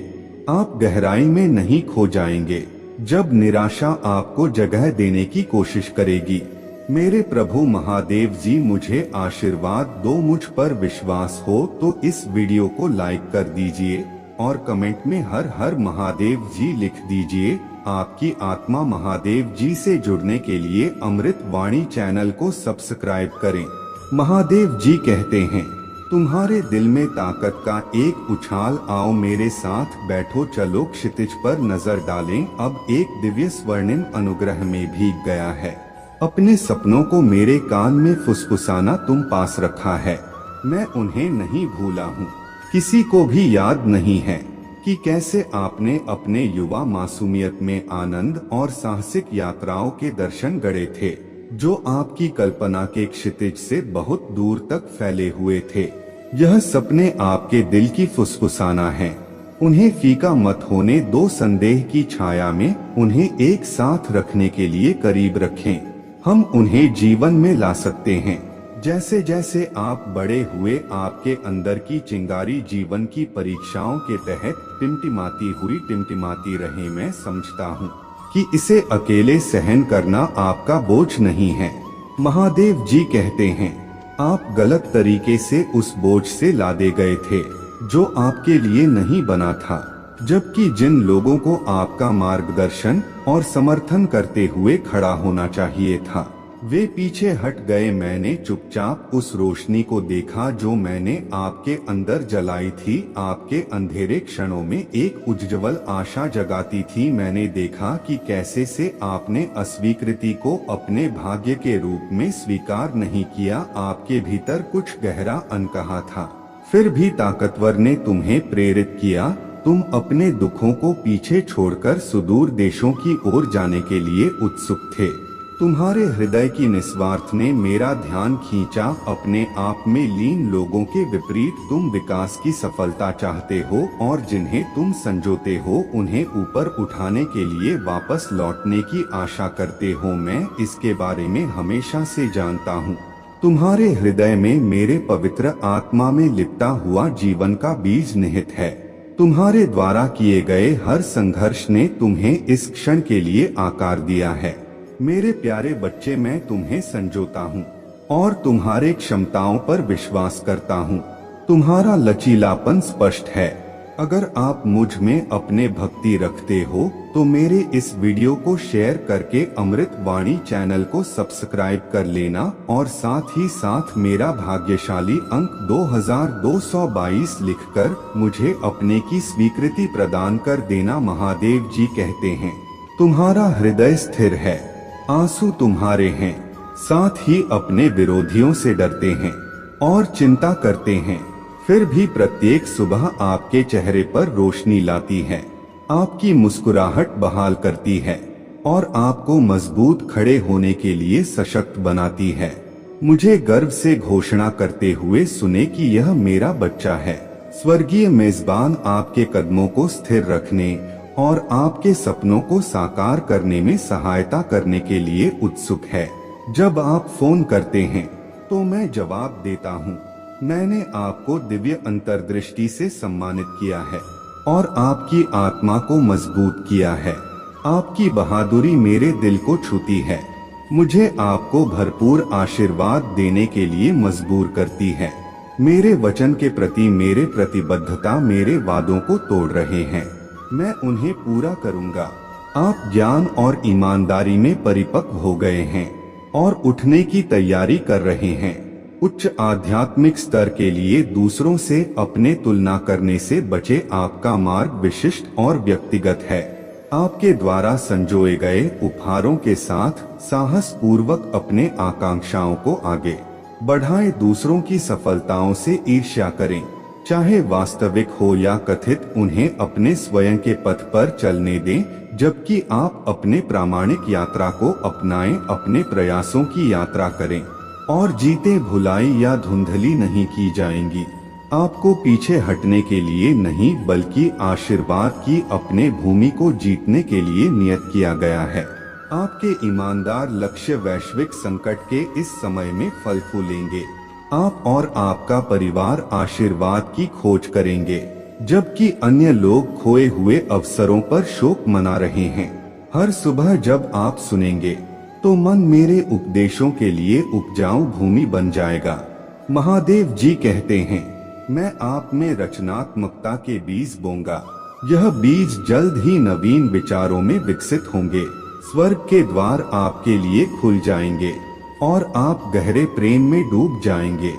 आप गहराई में नहीं खो जाएंगे जब निराशा आपको जगह देने की कोशिश करेगी। मेरे प्रभु महादेव जी मुझे आशीर्वाद दो। मुझ पर विश्वास हो तो इस वीडियो को लाइक कर दीजिए और कमेंट में हर हर महादेव जी लिख दीजिए। आपकी आत्मा महादेव जी से जुड़ने के लिए अमृत वाणी चैनल को सब्सक्राइब करें। महादेव जी कहते हैं, तुम्हारे दिल में ताकत का एक उछाल, आओ मेरे साथ बैठो, चलो क्षितिज पर नजर डालें। अब एक दिव्य स्वर्णिम अनुग्रह में भीग गया है। अपने सपनों को मेरे कान में फुसफुसाना तुम पास रखा है। मैं उन्हें नहीं भूला हूँ, किसी को भी याद नहीं है कि कैसे आपने अपने युवा मासूमियत में आनंद और साहसिक यात्राओं के दर्शन गढ़े थे, जो आपकी कल्पना के क्षितिज से बहुत दूर तक फैले हुए थे। यह सपने आपके दिल की फुसफुसाना है, उन्हें फीका मत होने दो। संदेह की छाया में उन्हें एक साथ रखने के लिए करीब रखें। हम उन्हें जीवन में ला सकते हैं। जैसे जैसे आप बड़े हुए, आपके अंदर की चिंगारी जीवन की परीक्षाओं के तहत टिमटिमाती रहे। मैं समझता हूँ कि इसे अकेले सहन करना आपका बोझ नहीं है। महादेव जी कहते हैं, आप गलत तरीके से उस बोझ से लादे गए थे जो आपके लिए नहीं बना था, जबकि जिन लोगों को आपका मार्गदर्शन और समर्थन करते हुए खड़ा होना चाहिए था, वे पीछे हट गए। मैंने चुपचाप उस रोशनी को देखा जो मैंने आपके अंदर जलाई थी। आपके अंधेरे क्षणों में एक उज्ज्वल आशा जगाती थी। मैंने देखा कि कैसे से आपने अस्वीकृति को अपने भाग्य के रूप में स्वीकार नहीं किया। आपके भीतर कुछ गहरा अनकहा था, फिर भी ताकतवर ने तुम्हें प्रेरित किया। तुम अपने दुखों को पीछे छोड़कर सुदूर देशों की ओर जाने के लिए उत्सुक थे। तुम्हारे हृदय की निस्वार्थ ने मेरा ध्यान खींचा। अपने आप में लीन लोगों के विपरीत तुम विकास की सफलता चाहते हो और जिन्हें तुम संजोते हो उन्हें ऊपर उठाने के लिए वापस लौटने की आशा करते हो। मैं इसके बारे में हमेशा से जानता हूँ। तुम्हारे हृदय में मेरे पवित्र आत्मा में लिपटा हुआ जीवन का बीज निहित है। तुम्हारे द्वारा किए गए हर संघर्ष ने तुम्हें इस क्षण के लिए आकार दिया है। मेरे प्यारे बच्चे, मैं तुम्हें संजोता हूँ और तुम्हारे क्षमताओं पर विश्वास करता हूँ। तुम्हारा लचीलापन स्पष्ट है। अगर आप मुझ में अपने भक्ति रखते हो तो मेरे इस वीडियो को शेयर करके अमृत वाणी चैनल को सब्सक्राइब कर लेना और साथ ही साथ मेरा भाग्यशाली अंक 2222 लिखकर मुझे अपने की स्वीकृति प्रदान कर देना। महादेव जी कहते हैं, तुम्हारा हृदय स्थिर है, आंसू तुम्हारे हैं, साथ ही अपने विरोधियों से डरते हैं और चिंता करते हैं, फिर भी प्रत्येक सुबह आपके चेहरे पर रोशनी लाती है, आपकी मुस्कुराहट बहाल करती है और आपको मजबूत खड़े होने के लिए सशक्त बनाती है। मुझे गर्व से घोषणा करते हुए सुने कि यह मेरा बच्चा है। स्वर्गीय मेजबान आपके कदमों को स्थिर रखने और आपके सपनों को साकार करने में सहायता करने के लिए उत्सुक है। जब आप फोन करते हैं तो मैं जवाब देता हूँ। मैंने आपको दिव्य अंतर्दृष्टि से सम्मानित किया है और आपकी आत्मा को मजबूत किया है। आपकी बहादुरी मेरे दिल को छूती है, मुझे आपको भरपूर आशीर्वाद देने के लिए मजबूर करती है। मेरे वचन के प्रति मेरे प्रतिबद्धता मेरे वादों को तोड़ रहे हैं, मैं उन्हें पूरा करूंगा। आप ज्ञान और ईमानदारी में परिपक्व हो गए हैं और उठने की तैयारी कर रहे हैं। उच्च आध्यात्मिक स्तर के लिए दूसरों से अपने तुलना करने से बचे। आपका मार्ग विशिष्ट और व्यक्तिगत है। आपके द्वारा संजोए गए उपहारों के साथ साहस पूर्वक अपने आकांक्षाओं को आगे बढ़ाएं। दूसरों की सफलताओं से ईर्ष्या करें, चाहे वास्तविक हो या कथित। उन्हें अपने स्वयं के पथ पर चलने दें, जबकि आप अपने प्रामाणिक यात्रा को अपनाएं। अपने प्रयासों की यात्रा करें और जीतें। भुलाई या धुंधली नहीं की जाएंगी। आपको पीछे हटने के लिए नहीं बल्कि आशीर्वाद की अपने भूमि को जीतने के लिए नियत किया गया है। आपके ईमानदार लक्ष्य वैश्विक संकट के इस समय में फल फूलेंगे। आप और आपका परिवार आशीर्वाद की खोज करेंगे, जबकि अन्य लोग खोए हुए अवसरों पर शोक मना रहे हैं। हर सुबह जब आप सुनेंगे तो मन मेरे उपदेशों के लिए उपजाऊ भूमि बन जाएगा। महादेव जी कहते हैं, मैं आप में रचनात्मकता के बीज बोऊंगा। यह बीज जल्द ही नवीन विचारों में विकसित होंगे। स्वर्ग के द्वार आपके लिए खुल जाएंगे और आप गहरे प्रेम में डूब जाएंगे।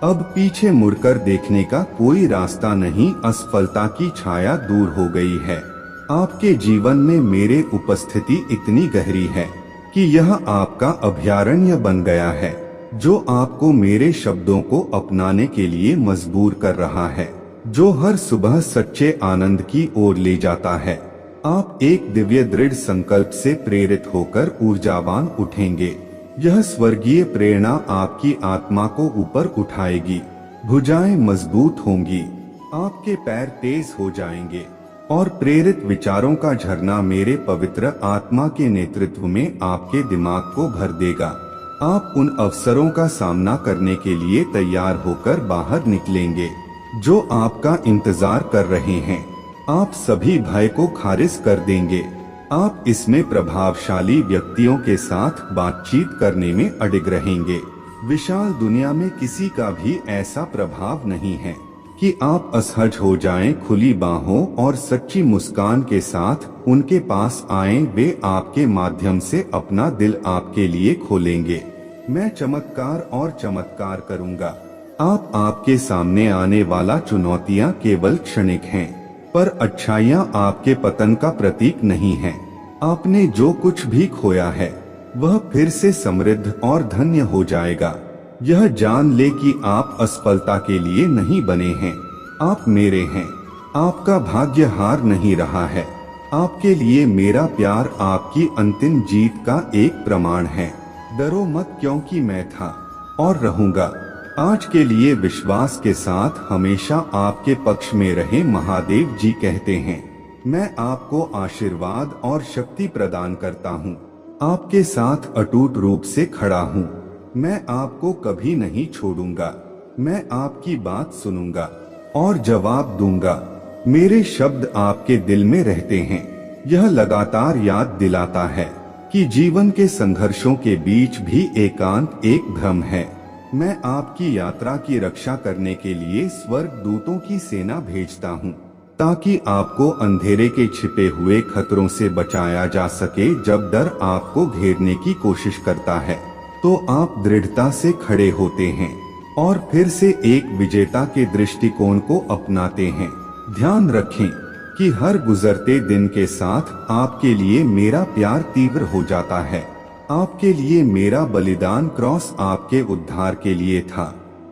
अब पीछे मुड़कर देखने का कोई रास्ता नहीं। असफलता की छाया दूर हो गई है। आपके जीवन में मेरे उपस्थिति इतनी गहरी है कि यह आपका अभयारण्य बन गया है, जो आपको मेरे शब्दों को अपनाने के लिए मजबूर कर रहा है, जो हर सुबह सच्चे आनंद की ओर ले जाता है। आप एक दिव्य दृढ़ संकल्प से प्रेरित होकर ऊर्जावान उठेंगे। यह स्वर्गीय प्रेरणा आपकी आत्मा को ऊपर उठाएगी। भुजाएं मजबूत होंगी, आपके पैर तेज हो जाएंगे और प्रेरित विचारों का झरना मेरे पवित्र आत्मा के नेतृत्व में आपके दिमाग को भर देगा। आप उन अवसरों का सामना करने के लिए तैयार होकर बाहर निकलेंगे जो आपका इंतजार कर रहे हैं। आप सभी भय को खारिज कर देंगे। आप इसमें प्रभावशाली व्यक्तियों के साथ बातचीत करने में अडिग रहेंगे। विशाल दुनिया में किसी का भी ऐसा प्रभाव नहीं है कि आप असहज हो जाएं। खुली बाहों और सच्ची मुस्कान के साथ उनके पास आएं। वे आपके माध्यम से अपना दिल आपके लिए खोलेंगे। मैं चमत्कार और चमत्कार करूंगा। आपके सामने आने वाला चुनौतियां केवल क्षणिक हैं, पर अच्छाइयां आपके पतन का प्रतीक नहीं है। आपने जो कुछ भी खोया है वह फिर से समृद्ध और धन्य हो जाएगा। यह जान ले कि आप असफलता के लिए नहीं बने हैं, आप मेरे हैं। आपका भाग्य हार नहीं रहा है। आपके लिए मेरा प्यार आपकी अंतिम जीत का एक प्रमाण है। डरो मत, क्योंकि मैं था और रहूंगा। आज के लिए विश्वास के साथ हमेशा आपके पक्ष में रहे। महादेव जी कहते हैं, मैं आपको आशीर्वाद और शक्ति प्रदान करता हूँ। आपके साथ अटूट रूप से खड़ा हूँ। मैं आपको कभी नहीं छोड़ूंगा। मैं आपकी बात सुनूंगा और जवाब दूंगा। मेरे शब्द आपके दिल में रहते हैं। यह लगातार याद दिलाता है कि जीवन के संघर्षों के बीच भी एकांत एक भ्रम है। मैं आपकी यात्रा की रक्षा करने के लिए स्वर्ग दूतों की सेना भेजता हूँ, ताकि आपको अंधेरे के छिपे हुए खतरों से बचाया जा सके। जब डर आपको घेरने की कोशिश करता है तो आप दृढ़ता से खड़े होते हैं और फिर से एक विजेता के दृष्टिकोण को अपनाते हैं। ध्यान रखें कि हर गुजरते दिन के साथ आपके लिए मेरा प्यार तीव्र हो जाता है। आपके लिए मेरा बलिदान क्रॉस आपके उद्धार के लिए था।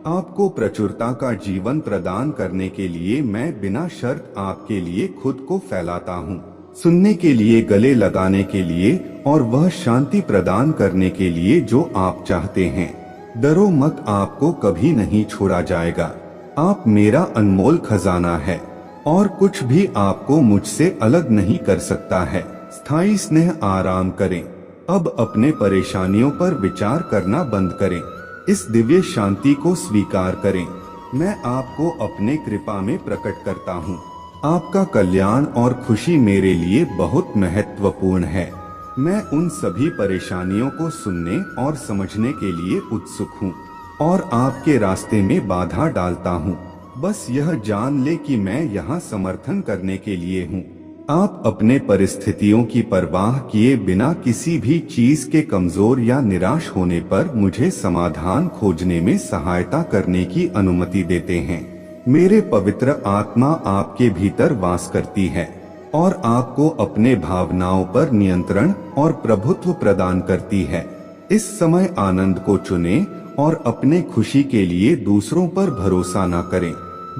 आपको प्रचुरता का जीवन प्रदान करने के लिए मैं बिना शर्त आपके लिए खुद को फैलाता हूँ, सुनने के लिए, गले लगाने के लिए और वह शांति प्रदान करने के लिए जो आप चाहते हैं। डरो मत, आपको कभी नहीं छोड़ा जाएगा। आप मेरा अनमोल खजाना है और कुछ भी आपको मुझसे अलग नहीं कर सकता है। स्थायी स्नेह, आराम करें। अब अपने परेशानियों पर विचार करना बंद करें। इस दिव्य शांति को स्वीकार करें। मैं आपको अपने कृपा में प्रकट करता हूँ। आपका कल्याण और खुशी मेरे लिए बहुत महत्वपूर्ण है। मैं उन सभी परेशानियों को सुनने और समझने के लिए उत्सुक हूँ और आपके रास्ते में बाधा डालता हूँ। बस यह जान ले कि मैं यहाँ समर्थन करने के लिए हूँ। आप अपने परिस्थितियों की परवाह किए बिना किसी भी चीज के कमजोर या निराश होने पर मुझे समाधान खोजने में सहायता करने की अनुमति देते हैं। मेरे पवित्र आत्मा आपके भीतर वास करती है और आपको अपने भावनाओं पर नियंत्रण और प्रभुत्व प्रदान करती है। इस समय आनंद को चुनें और अपने खुशी के लिए दूसरों पर भरोसा न करें।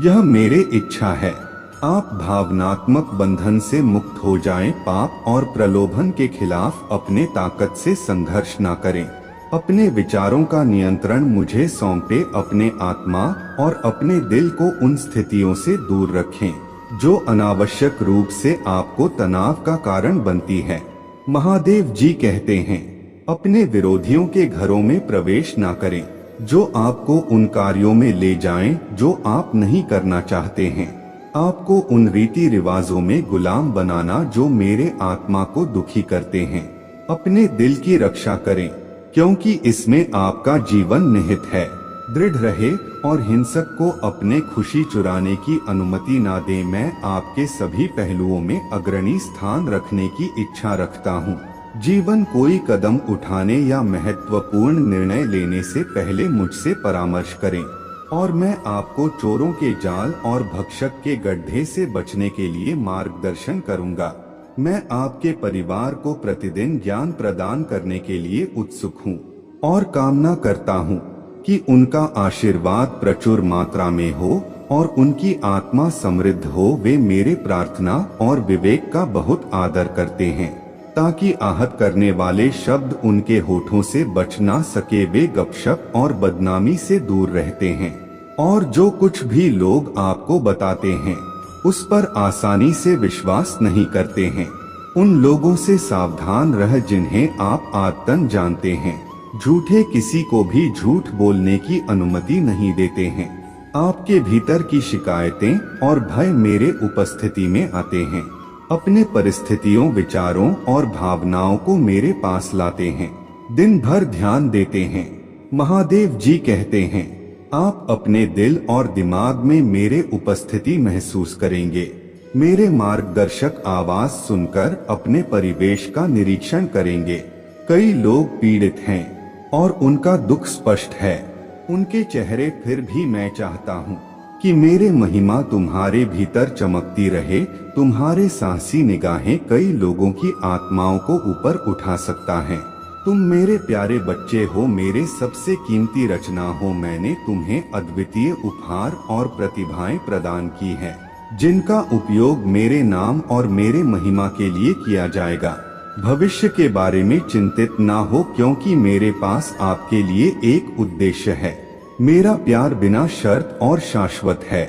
यह मेरी इच्छा है। आप भावनात्मक बंधन से मुक्त हो जाएं। पाप और प्रलोभन के खिलाफ अपने ताकत से संघर्ष न करें। अपने विचारों का नियंत्रण मुझे सौंपे। अपने आत्मा और अपने दिल को उन स्थितियों से दूर रखें जो अनावश्यक रूप से आपको तनाव का कारण बनती है। महादेव जी कहते हैं, अपने विरोधियों के घरों में प्रवेश न करें जो आपको उन कार्यों में ले जाएं जो आप नहीं करना चाहते हैं। आपको उन रीति रिवाजों में गुलाम बनाना जो मेरे आत्मा को दुखी करते हैं। अपने दिल की रक्षा करें क्योंकि इसमें आपका जीवन निहित है। दृढ़ रहे और हिंसक को अपने खुशी चुराने की अनुमति ना दें। मैं आपके सभी पहलुओं में अग्रणी स्थान रखने की इच्छा रखता हूँ। जीवन कोई कदम उठाने या महत्वपूर्ण निर्णय लेने से पहले मुझसे परामर्श करें और मैं आपको चोरों के जाल और भक्षक के गड्ढे से बचने के लिए मार्गदर्शन करूंगा। मैं आपके परिवार को प्रतिदिन ज्ञान प्रदान करने के लिए उत्सुक हूँ और कामना करता हूँ कि उनका आशीर्वाद प्रचुर मात्रा में हो और उनकी आत्मा समृद्ध हो। वे मेरे प्रार्थना और विवेक का बहुत आदर करते हैं ताकि आहत करने वाले शब्द उनके होठों से बच ना सके। वे गपशप और बदनामी से दूर रहते हैं और जो कुछ भी लोग आपको बताते हैं उस पर आसानी से विश्वास नहीं करते हैं। उन लोगों से सावधान रह जिन्हें आप आदतन जानते हैं। झूठे किसी को भी झूठ बोलने की अनुमति नहीं देते हैं। आपके भीतर की शिकायतें और भय मेरे उपस्थिति में आते हैं। अपने परिस्थितियों, विचारों और भावनाओं को मेरे पास लाते हैं। दिन भर ध्यान देते हैं। महादेव जी कहते हैं, आप अपने दिल और दिमाग में मेरे उपस्थिति महसूस करेंगे। मेरे मार्गदर्शक आवाज सुनकर अपने परिवेश का निरीक्षण करेंगे। कई लोग पीड़ित हैं और उनका दुख स्पष्ट है उनके चेहरे। फिर भी मैं चाहता हूँ कि मेरे महिमा तुम्हारे भीतर चमकती रहे। तुम्हारे साहसी निगाहें कई लोगों की आत्माओं को ऊपर उठा सकता है। तुम मेरे प्यारे बच्चे हो, मेरे सबसे कीमती रचना हो। मैंने तुम्हें अद्वितीय उपहार और प्रतिभाएं प्रदान की है जिनका उपयोग मेरे नाम और मेरे महिमा के लिए किया जाएगा। भविष्य के बारे में चिंतित ना हो क्योंकि मेरे पास आपके लिए एक उद्देश्य है। मेरा प्यार बिना शर्त और शाश्वत है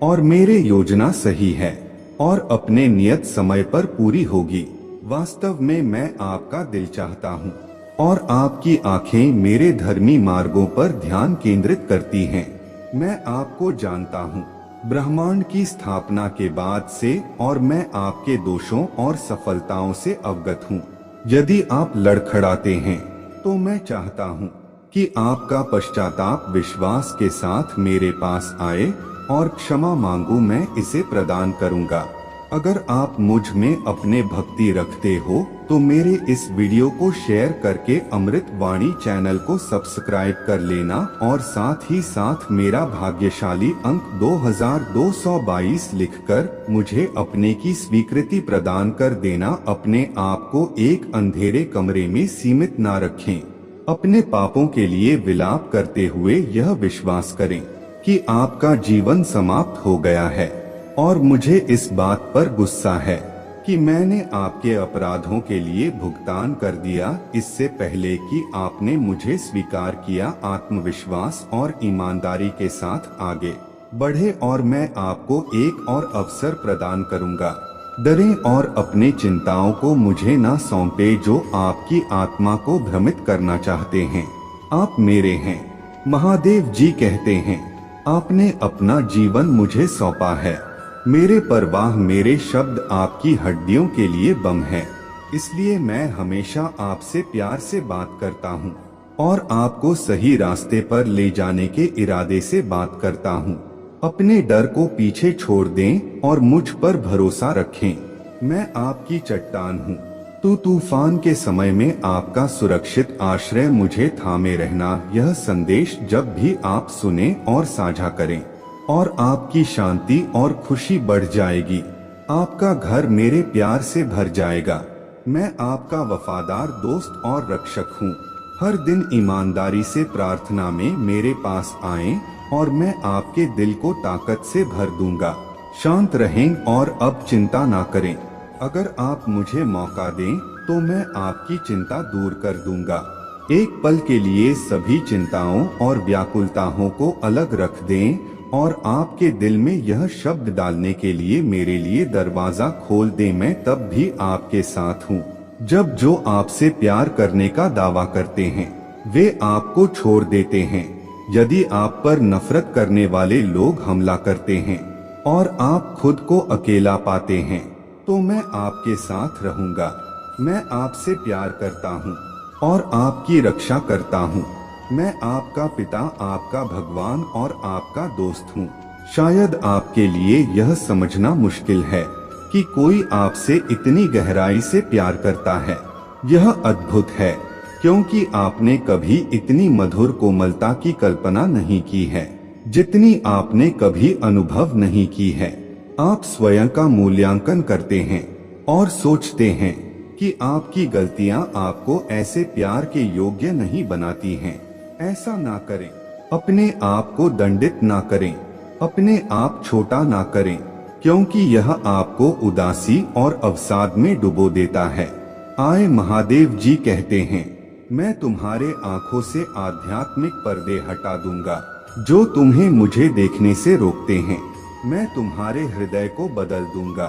और मेरे योजना सही है और अपने नियत समय पर पूरी होगी। वास्तव में मैं आपका दिल चाहता हूँ और आपकी आंखें मेरे धर्मी मार्गों पर ध्यान केंद्रित करती हैं। मैं आपको जानता हूँ ब्रह्मांड की स्थापना के बाद से और मैं आपके दोषों और सफलताओं से अवगत हूँ। यदि आप लड़खड़ाते हैं तो मैं चाहता हूँ कि आपका पश्चाताप विश्वास के साथ मेरे पास आए और क्षमा मांगू। मैं इसे प्रदान करूँगा। अगर आप मुझ में अपने भक्ति रखते हो तो मेरे इस वीडियो को शेयर करके अमृत वाणी चैनल को सब्सक्राइब कर लेना और साथ ही साथ मेरा भाग्यशाली अंक 2222 लिखकर मुझे अपने की स्वीकृति प्रदान कर देना। अपने आप को एक अंधेरे कमरे में सीमित ना रखें। अपने पापों के लिए विलाप करते हुए यह विश्वास करें कि आपका जीवन समाप्त हो गया है और मुझे इस बात पर गुस्सा है कि मैंने आपके अपराधों के लिए भुगतान कर दिया, इससे पहले कि आपने मुझे स्वीकार किया। आत्मविश्वास और ईमानदारी के साथ आगे बढ़े और मैं आपको एक और अवसर प्रदान करूंगा। डरें और अपने चिंताओं को मुझे ना सौंपे जो आपकी आत्मा को भ्रमित करना चाहते हैं। आप मेरे हैं। महादेव जी कहते हैं, आपने अपना जीवन मुझे सौंपा है। मेरे परवाह, मेरे शब्द आपकी हड्डियों के लिए बम है। इसलिए मैं हमेशा आपसे प्यार से बात करता हूँ और आपको सही रास्ते पर ले जाने के इरादे से बात करता हूँ। अपने डर को पीछे छोड़ दें और मुझ पर भरोसा रखें। मैं आपकी चट्टान हूँ। तूफान के समय में आपका सुरक्षित आश्रय, मुझे थामे रहना। यह संदेश जब भी आप सुने और साझा करें और आपकी शांति और खुशी बढ़ जाएगी। आपका घर मेरे प्यार से भर जाएगा। मैं आपका वफादार दोस्त और रक्षक हूँ। हर दिन ईमानदारी से प्रार्थना में मेरे पास आएं और मैं आपके दिल को ताकत से भर दूंगा। शांत रहें और अब चिंता ना करें। अगर आप मुझे मौका दें तो मैं आपकी चिंता दूर कर दूंगा। एक पल के लिए सभी चिंताओं और व्याकुलताओं को अलग रख दें और आपके दिल में यह शब्द डालने के लिए मेरे लिए दरवाजा खोल दें, मैं तब भी आपके साथ हूँ। जब जो आपसे प्यार करने का दावा करते हैं वे आपको छोड़ देते हैं, यदि आप पर नफरत करने वाले लोग हमला करते हैं और आप खुद को अकेला पाते हैं, तो मैं आपके साथ रहूंगा। मैं आपसे प्यार करता हूँ और आपकी रक्षा करता हूँ। मैं आपका पिता, आपका भगवान और आपका दोस्त हूँ। शायद आपके लिए यह समझना मुश्किल है कि कोई आपसे इतनी गहराई से प्यार करता है। यह अद्भुत है, क्योंकि आपने कभी इतनी मधुर कोमलता की कल्पना नहीं की है जितनी आपने कभी अनुभव नहीं की है। आप स्वयं का मूल्यांकन करते हैं और सोचते हैं कि आपकी गलतियां आपको ऐसे प्यार के योग्य नहीं बनाती हैं। ऐसा ना करें। अपने आप को दंडित ना करें। अपने आप छोटा ना करें, क्योंकि यह आपको उदासी और अवसाद में डुबो देता है। आए महादेव जी कहते हैं, मैं तुम्हारे आंखों से आध्यात्मिक पर्दे हटा दूंगा जो तुम्हें मुझे देखने से रोकते हैं। मैं तुम्हारे हृदय को बदल दूंगा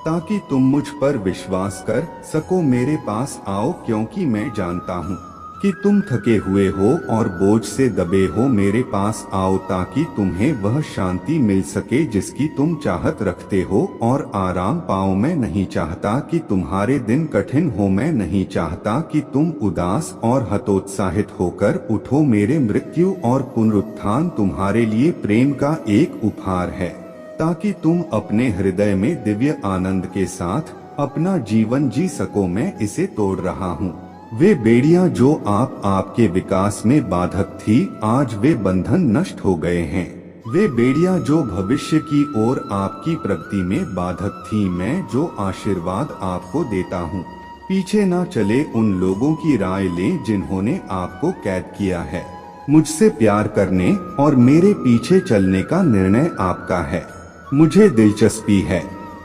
ताकि तुम मुझ पर विश्वास कर सको। मेरे पास आओ, क्योंकि मैं जानता हूँ कि तुम थके हुए हो और बोझ से दबे हो। मेरे पास आओ ताकि तुम्हें वह शांति मिल सके जिसकी तुम चाहत रखते हो और आराम पाओ। मैं नहीं चाहता कि तुम्हारे दिन कठिन हो। मैं नहीं चाहता कि तुम उदास और हतोत्साहित होकर उठो। मेरे मृत्यु और पुनरुत्थान तुम्हारे लिए प्रेम का एक उपहार है, ताकि तुम अपने हृदय में दिव्य आनंद के साथ अपना जीवन जी सको। मैं इसे तोड़ रहा हूँ। वे बेड़ियां जो आपके विकास में बाधक थी, आज वे बंधन नष्ट हो गए हैं। वे बेड़ियां जो भविष्य की ओर आपकी प्रगति में बाधक थी, मैं जो आशीर्वाद आपको देता हूँ। पीछे ना चले उन लोगों की राय लें जिन्होंने आपको कैद किया है। मुझसे प्यार करने और मेरे पीछे चलने का निर्णय आपका है। मुझे दिलचस्पी है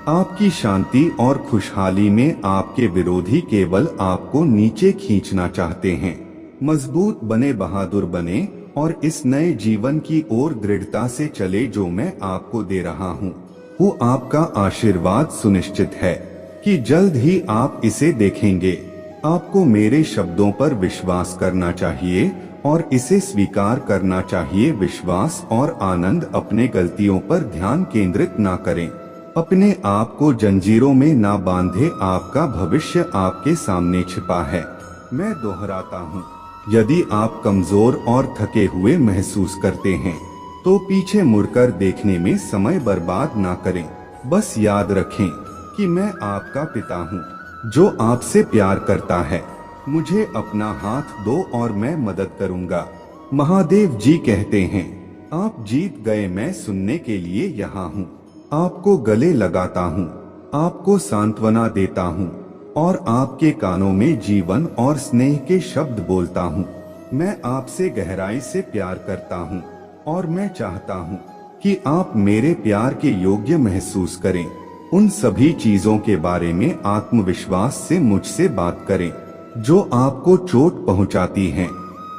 आपकी शांति और खुशहाली में। आपके विरोधी केवल आपको नीचे खींचना चाहते हैं। मजबूत बने, बहादुर बने और इस नए जीवन की ओर दृढ़ता से चले जो मैं आपको दे रहा हूँ। वो आपका आशीर्वाद सुनिश्चित है कि जल्द ही आप इसे देखेंगे। आपको मेरे शब्दों पर विश्वास करना चाहिए और इसे स्वीकार करना चाहिए। विश्वास और आनंद। अपने गलतियों पर ध्यान केंद्रित ना करें। अपने आप को जंजीरों में ना बांधे। आपका भविष्य आपके सामने छिपा है। मैं दोहराता हूँ, यदि आप कमजोर और थके हुए महसूस करते हैं तो पीछे मुड़कर देखने में समय बर्बाद ना करें। बस याद रखें कि मैं आपका पिता हूँ जो आपसे प्यार करता है। मुझे अपना हाथ दो और मैं मदद करूँगा। महादेव जी कहते हैं, आप जीत गए। मैं सुनने के लिए यहाँ हूँ। आपको गले लगाता हूँ, आपको सांत्वना देता हूँ और आपके कानों में जीवन और स्नेह के शब्द बोलता हूँ। मैं आपसे गहराई से प्यार करता हूँ और मैं चाहता हूँ कि आप मेरे प्यार के योग्य महसूस करें। उन सभी चीजों के बारे में आत्मविश्वास से मुझसे बात करें जो आपको चोट पहुंचाती हैं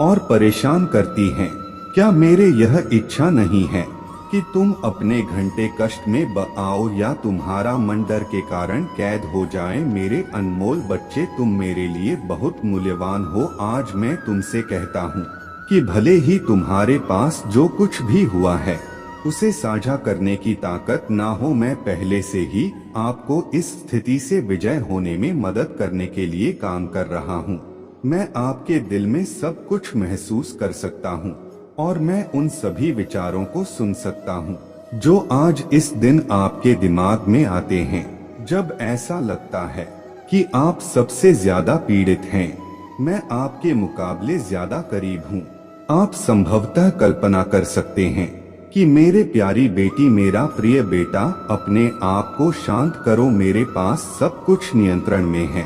और परेशान करती हैं। क्या मेरे यह इच्छा नहीं है कि तुम अपने घंटे कष्ट में आओ या तुम्हारा मन डर के कारण कैद हो जाए। मेरे अनमोल बच्चे, तुम मेरे लिए बहुत मूल्यवान हो। आज मैं तुमसे कहता हूँ कि भले ही तुम्हारे पास जो कुछ भी हुआ है उसे साझा करने की ताकत ना हो, मैं पहले से ही आपको इस स्थिति से विजय होने में मदद करने के लिए काम कर रहा हूँ। मैं आपके दिल में सब कुछ महसूस कर सकता हूँ और मैं उन सभी विचारों को सुन सकता हूँ जो आज इस दिन आपके दिमाग में आते हैं। जब ऐसा लगता है कि आप सबसे ज्यादा पीड़ित हैं, मैं आपके मुकाबले ज्यादा करीब हूँ। आप संभवतः कल्पना कर सकते हैं कि मेरे प्यारी बेटी, मेरा प्रिय बेटा, अपने आप को शांत करो। मेरे पास सब कुछ नियंत्रण में है।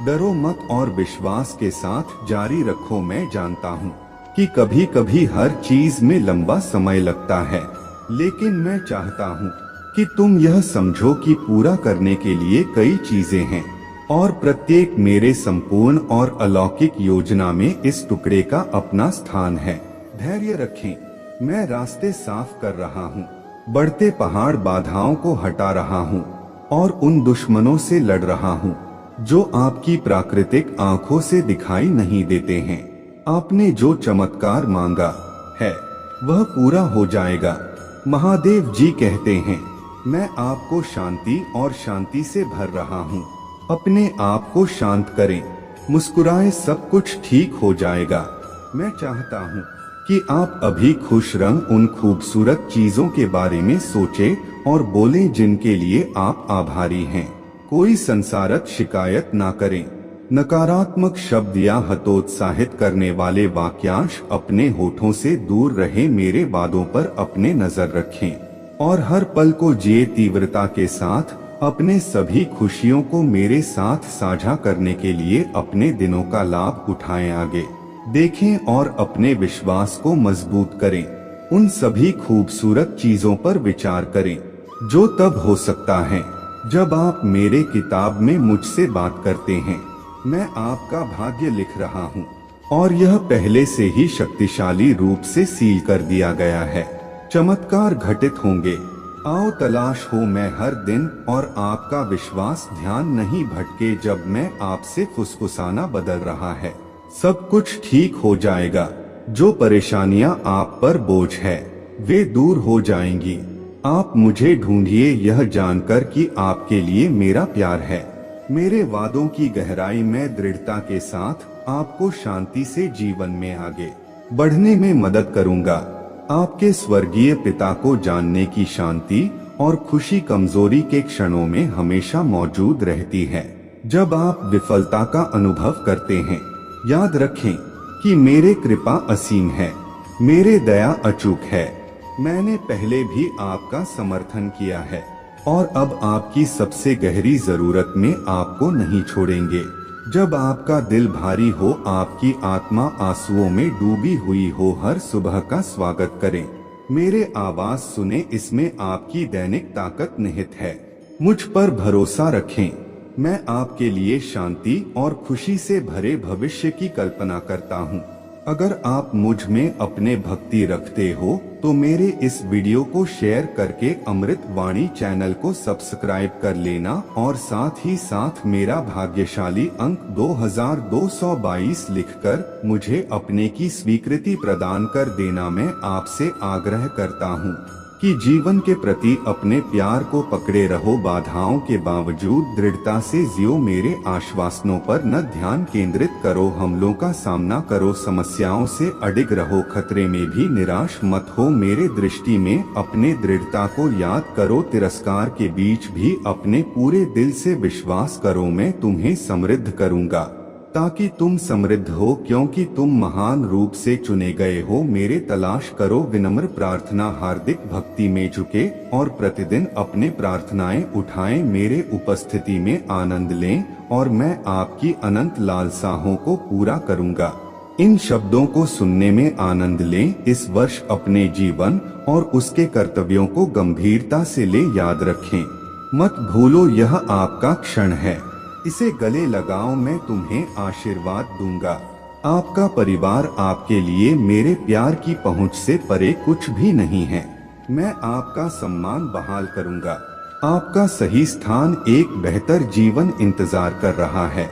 डरो मत और विश्वास के साथ जारी रखो। मैं जानता हूँ कि कभी कभी हर चीज में लंबा समय लगता है, लेकिन मैं चाहता हूँ कि तुम यह समझो कि पूरा करने के लिए कई चीजें हैं और प्रत्येक मेरे संपूर्ण और अलौकिक योजना में इस टुकड़े का अपना स्थान है। धैर्य रखें, मैं रास्ते साफ कर रहा हूँ, बढ़ते पहाड़ बाधाओं को हटा रहा हूँ और उन दुश्मनों से लड़ रहा हूँ जो आपकी प्राकृतिक आंखों से दिखाई नहीं देते हैं। आपने जो चमत्कार मांगा है वह पूरा हो जाएगा। महादेव जी कहते हैं, मैं आपको शांति और शांति से भर रहा हूँ। अपने आप को शांत करें, मुस्कुराए, सब कुछ ठीक हो जाएगा। मैं चाहता हूँ कि आप अभी खुश रंग उन खूबसूरत चीजों के बारे में सोचें और बोलें जिनके लिए आप आभारी हैं। कोई संसारक शिकायत ना करें। नकारात्मक शब्द या हतोत्साहित करने वाले वाक्यांश अपने होठों से दूर रहे। मेरे वादों पर अपने नजर रखें और हर पल को जिए तीव्रता के साथ। अपने सभी खुशियों को मेरे साथ साझा करने के लिए अपने दिनों का लाभ उठाएं। आगे देखें और अपने विश्वास को मजबूत करें। उन सभी खूबसूरत चीजों पर विचार करें जो तब हो सकता है जब आप मेरे किताब में मुझसे बात करते हैं। मैं आपका भाग्य लिख रहा हूँ और यह पहले से ही शक्तिशाली रूप से सील कर दिया गया है। चमत्कार घटित होंगे। आओ तलाश हो मैं हर दिन और आपका विश्वास ध्यान नहीं भटके। जब मैं आपसे फुसफुसाना बदल रहा है, सब कुछ ठीक हो जाएगा। जो परेशानियां आप पर बोझ है वे दूर हो जाएंगी। आप मुझे ढूंढिए यह जानकर कि आपके लिए मेरा प्यार है। मेरे वादों की गहराई में दृढ़ता के साथ आपको शांति से जीवन में आगे बढ़ने में मदद करूंगा। आपके स्वर्गीय पिता को जानने की शांति और खुशी कमजोरी के क्षणों में हमेशा मौजूद रहती है। जब आप विफलता का अनुभव करते हैं, याद रखें कि मेरे कृपा असीम है, मेरे दया अचूक है। मैंने पहले भी आपका समर्थन किया है और अब आपकी सबसे गहरी जरूरत में आपको नहीं छोड़ेंगे। जब आपका दिल भारी हो, आपकी आत्मा आंसुओं में डूबी हुई हो, हर सुबह का स्वागत करें। मेरे आवाज सुने, इसमें आपकी दैनिक ताकत निहित है। मुझ पर भरोसा रखें। मैं आपके लिए शांति और खुशी से भरे भविष्य की कल्पना करता हूँ। अगर आप मुझ में अपने भक्ति रखते हो तो मेरे इस वीडियो को शेयर करके अमृत वाणी चैनल को सब्सक्राइब कर लेना और साथ ही साथ मेरा भाग्यशाली अंक 2222 लिखकर मुझे अपने की स्वीकृति प्रदान कर देना। मैं आपसे आग्रह करता हूँ कि जीवन के प्रति अपने प्यार को पकड़े रहो, बाधाओं के बावजूद दृढ़ता से जियो। मेरे आश्वासनों पर न ध्यान केंद्रित करो, हमलों का सामना करो, समस्याओं से अडिग रहो, खतरे में भी निराश मत हो। मेरे दृष्टि में अपने दृढ़ता को याद करो, तिरस्कार के बीच भी अपने पूरे दिल से विश्वास करो। मैं तुम्हें समृद्ध करूंगा ताकि तुम समृद्ध हो, क्योंकि तुम महान रूप से चुने गए हो। मेरे तलाश करो, विनम्र प्रार्थना, हार्दिक भक्ति में झुके और प्रतिदिन अपने प्रार्थनाएं उठाएं। मेरे उपस्थिति में आनंद लें और मैं आपकी अनंत लालसाओं को पूरा करूंगा। इन शब्दों को सुनने में आनंद लें। इस वर्ष अपने जीवन और उसके कर्तव्यों को गंभीरता से ले, याद रखें मत भूलो यह आपका क्षण है, इसे गले लगाओ, मैं तुम्हें आशीर्वाद दूंगा। आपका परिवार आपके लिए मेरे प्यार की पहुंच से परे कुछ भी नहीं है। मैं आपका सम्मान बहाल करूंगा। आपका सही स्थान, एक बेहतर जीवन इंतजार कर रहा है।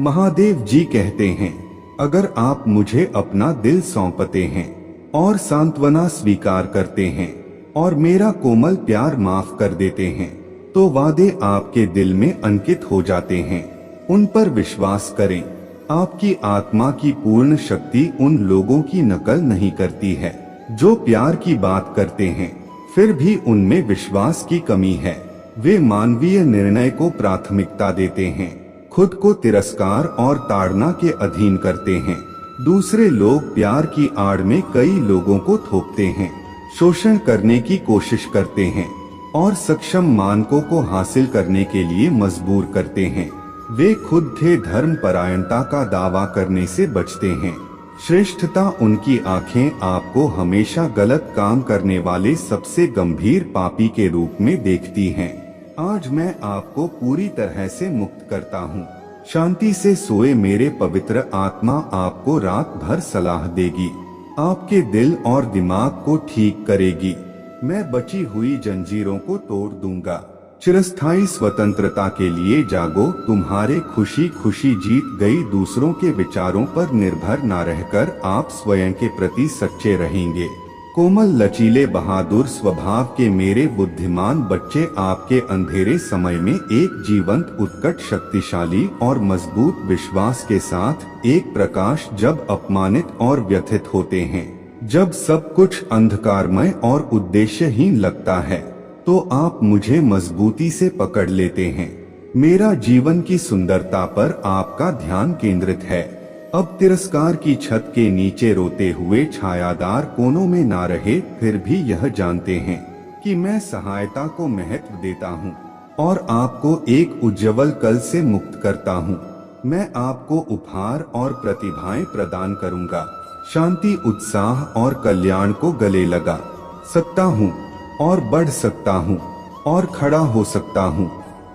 महादेव जी कहते हैं, अगर आप मुझे अपना दिल सौंपते हैं और सांत्वना स्वीकार करते हैं और मेरा कोमल प्यार माफ कर देते हैं, तो वादे आपके दिल में अंकित हो जाते हैं। उन पर विश्वास करें। आपकी आत्मा की पूर्ण शक्ति उन लोगों की नकल नहीं करती है जो प्यार की बात करते हैं फिर भी उनमें विश्वास की कमी है। वे मानवीय निर्णय को प्राथमिकता देते हैं, खुद को तिरस्कार और ताड़ना के अधीन करते हैं। दूसरे लोग प्यार की आड़ में कई लोगों को थोपते हैं, शोषण करने की कोशिश करते हैं और सक्षम मानकों को हासिल करने के लिए मजबूर करते हैं। वे खुद थे धर्म परायणता का दावा करने से बचते हैं। श्रेष्ठता उनकी आंखें आपको हमेशा गलत काम करने वाले सबसे गंभीर पापी के रूप में देखती हैं। आज मैं आपको पूरी तरह से मुक्त करता हूँ। शांति से सोए मेरे पवित्र आत्मा आपको रात भर सलाह देगी, आपके दिल और दिमाग को ठीक करेगी। मैं बची हुई जंजीरों को तोड़ दूंगा। चिरस्थायी स्वतंत्रता के लिए जागो। तुम्हारे खुशी खुशी जीत गई। दूसरों के विचारों पर निर्भर न रहकर आप स्वयं के प्रति सच्चे रहेंगे। कोमल लचीले बहादुर स्वभाव के मेरे बुद्धिमान बच्चे, आपके अंधेरे समय में एक जीवंत उत्कट शक्तिशाली और मजबूत विश्वास के साथ एक प्रकाश जब अपमानित और व्यथित होते हैं, जब सब कुछ अंधकारमय और उद्देश्यहीन लगता है, तो आप मुझे मजबूती से पकड़ लेते हैं। मेरा जीवन की सुंदरता पर आपका ध्यान केंद्रित है। अब तिरस्कार की छत के नीचे रोते हुए छायादार कोनों में ना रहे, फिर भी यह जानते हैं कि मैं सहायता को महत्व देता हूँ और आपको एक उज्जवल कल से मुक्त करता हूँ। मैं आपको उपहार और प्रतिभाएं प्रदान करूँगा। शांति, उत्साह और कल्याण को गले लगा सकता हूँ और बढ़ सकता हूँ और खड़ा हो सकता हूँ।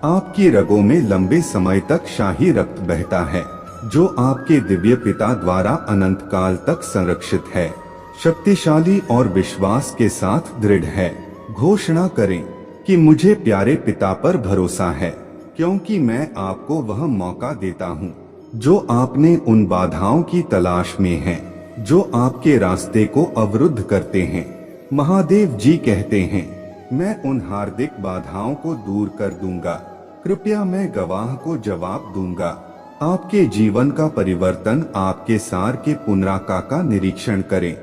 आपकी रगों में लंबे समय तक शाही रक्त बहता है, जो आपके दिव्य पिता द्वारा अनंत काल तक संरक्षित है, शक्तिशाली और विश्वास के साथ दृढ़ है। घोषणा करें कि मुझे प्यारे पिता पर भरोसा है, क्योंकि मैं आपको वह मौका देता हूँ जो आपने उन बाधाओं की तलाश में है जो आपके रास्ते को अवरुद्ध करते हैं। महादेव जी कहते हैं, मैं उन हार्दिक बाधाओं को दूर कर दूंगा। कृपया मैं गवाह को जवाब दूंगा। आपके जीवन का परिवर्तन आपके सार के पुनराका का निरीक्षण करें।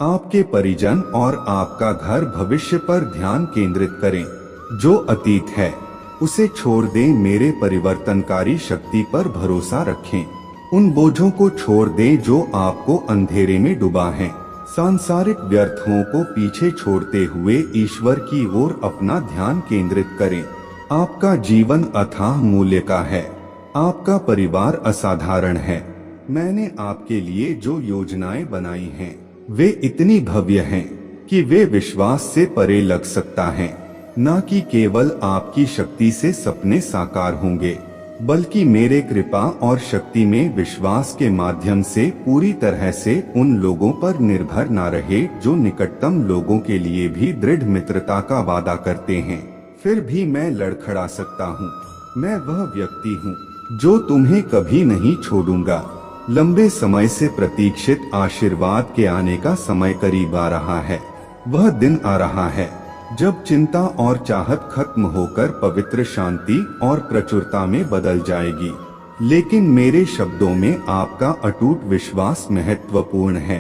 आपके परिजन और आपका घर भविष्य पर ध्यान केंद्रित करें। जो अतीत है उसे छोड़ दें, मेरे परिवर्तनकारी शक्ति पर भरोसा रखें। उन बोझों को छोड़ दें जो आपको अंधेरे में डुबा है। सांसारिक व्यर्थों को पीछे छोड़ते हुए ईश्वर की ओर अपना ध्यान केंद्रित करें। आपका जीवन अथाह मूल्य का है। आपका परिवार असाधारण है। मैंने आपके लिए जो योजनाएं बनाई हैं, वे इतनी भव्य हैं कि वे विश्वास से परे लग सकता है। न कि केवल आपकी शक्ति से सपने साकार होंगे, बल्कि मेरे कृपा और शक्ति में विश्वास के माध्यम से पूरी तरह से उन लोगों पर निर्भर न रहे जो निकटतम लोगों के लिए भी दृढ़ मित्रता का वादा करते हैं। फिर भी मैं लड़खड़ा सकता हूँ। मैं वह व्यक्ति हूँ जो तुम्हें कभी नहीं छोड़ूंगा। लंबे समय से प्रतीक्षित आशीर्वाद के आने का समय करीब आ रहा है। वह दिन आ रहा है जब चिंता और चाहत खत्म होकर पवित्र शांति और प्रचुरता में बदल जाएगी। लेकिन मेरे शब्दों में आपका अटूट विश्वास महत्वपूर्ण है।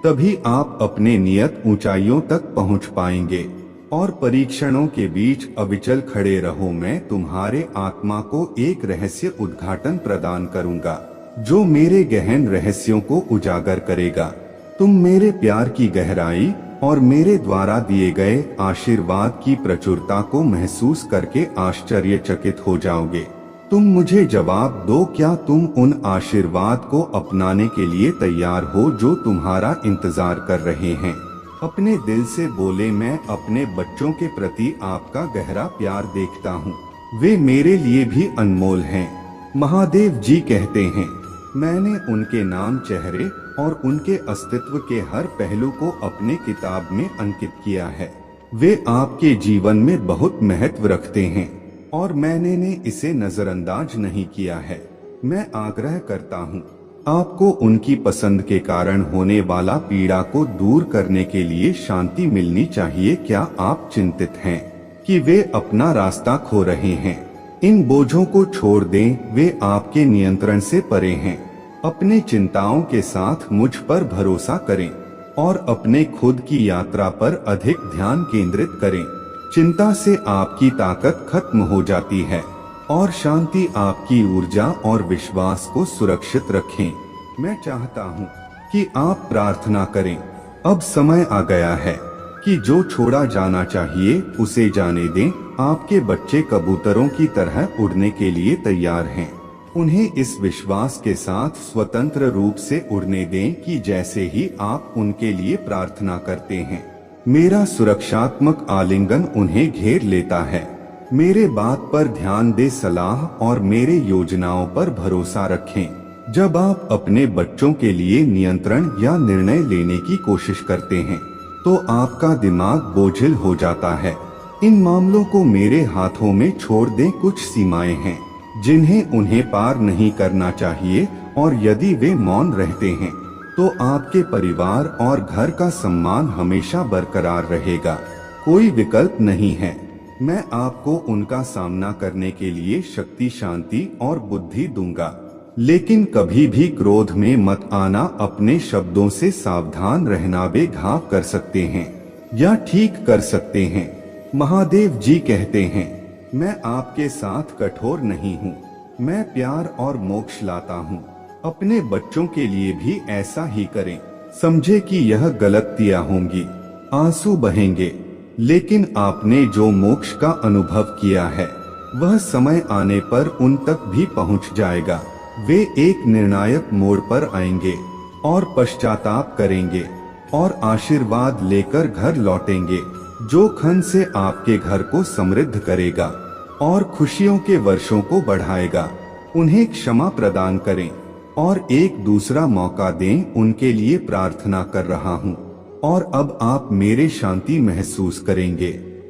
तभी आप अपने नियत ऊंचाइयों तक पहुंच पाएंगे। और परीक्षणों के बीच अविचल खड़े रहो। मैं तुम्हारे आत्मा को एक रहस्य उद्घाटन प्रदान करूंगा जो मेरे गहन रहस्यों को उजागर करेगा। तुम मेरे प्यार की गहराई और मेरे द्वारा दिए गए आशीर्वाद की प्रचुरता को महसूस करके आश्चर्यचकित हो जाओगे। तुम मुझे जवाब दो, क्या तुम उन आशीर्वाद को अपनाने के लिए तैयार हो जो तुम्हारा इंतजार कर रहे हैं? अपने दिल से बोले, मैं अपने बच्चों के प्रति आपका गहरा प्यार देखता हूँ। वे मेरे लिए भी अनमोल हैं। महादेव जी कहते हैं, मैंने उनके नाम, चेहरे और उनके अस्तित्व के हर पहलू को अपने किताब में अंकित किया है। वे आपके जीवन में बहुत महत्व रखते हैं और मैंने इसे नजरअंदाज नहीं किया है। मैं आग्रह करता हूँ, आपको उनकी पसंद के कारण होने वाला पीड़ा को दूर करने के लिए शांति मिलनी चाहिए। क्या आप चिंतित हैं कि वे अपना रास्ता खो रहे हैं? इन बोझों को छोड़ दें, वे आपके नियंत्रण से परे हैं। अपने चिंताओं के साथ मुझ पर भरोसा करें और अपने खुद की यात्रा पर अधिक ध्यान केंद्रित करें। चिंता से आपकी ताकत खत्म हो जाती है और शांति आपकी ऊर्जा और विश्वास को सुरक्षित रखें। मैं चाहता हूँ कि आप प्रार्थना करें। अब समय आ गया है कि जो छोड़ा जाना चाहिए उसे जाने दें। आपके बच्चे कबूतरों की तरह उड़ने के लिए तैयार हैं। उन्हें इस विश्वास के साथ स्वतंत्र रूप से उड़ने दें कि जैसे ही आप उनके लिए प्रार्थना करते हैं, मेरा सुरक्षात्मक आलिंगन उन्हें घेर लेता है। मेरे बात पर ध्यान दे, सलाह और मेरे योजनाओं पर भरोसा रखें। जब आप अपने बच्चों के लिए नियंत्रण या निर्णय लेने की कोशिश करते हैं तो आपका दिमाग बोझिल हो जाता है। इन मामलों को मेरे हाथों में छोड़ दें। कुछ सीमाएं हैं जिन्हें उन्हें पार नहीं करना चाहिए और यदि वे मौन रहते हैं तो आपके परिवार और घर का सम्मान हमेशा बरकरार रहेगा। कोई विकल्प नहीं है। मैं आपको उनका सामना करने के लिए शक्ति, शांति और बुद्धि दूंगा, लेकिन कभी भी क्रोध में मत आना। अपने शब्दों से सावधान रहना, वे घाव कर सकते हैं या ठीक कर सकते हैं। महादेव जी कहते हैं, मैं आपके साथ कठोर नहीं हूँ, मैं प्यार और मोक्ष लाता हूँ। अपने बच्चों के लिए भी ऐसा ही करें। समझे कि यह गलतियाँ होंगी, आंसू बहेंगे, लेकिन आपने जो मोक्ष का अनुभव किया है वह समय आने पर उन तक भी पहुँच जाएगा। वे एक निर्णायक मोड़ पर आएंगे और पश्चाताप करेंगे और आशीर्वाद लेकर घर लौटेंगे, जो खन से आपके घर को समृद्ध करेगा और खुशियों के वर्षों को बढ़ाएगा। उन्हें क्षमा प्रदान करें और एक दूसरा मौका दें। उनके लिए प्रार्थना कर रहा हूँ और अब आप मेरे शांति महसूस करेंगे।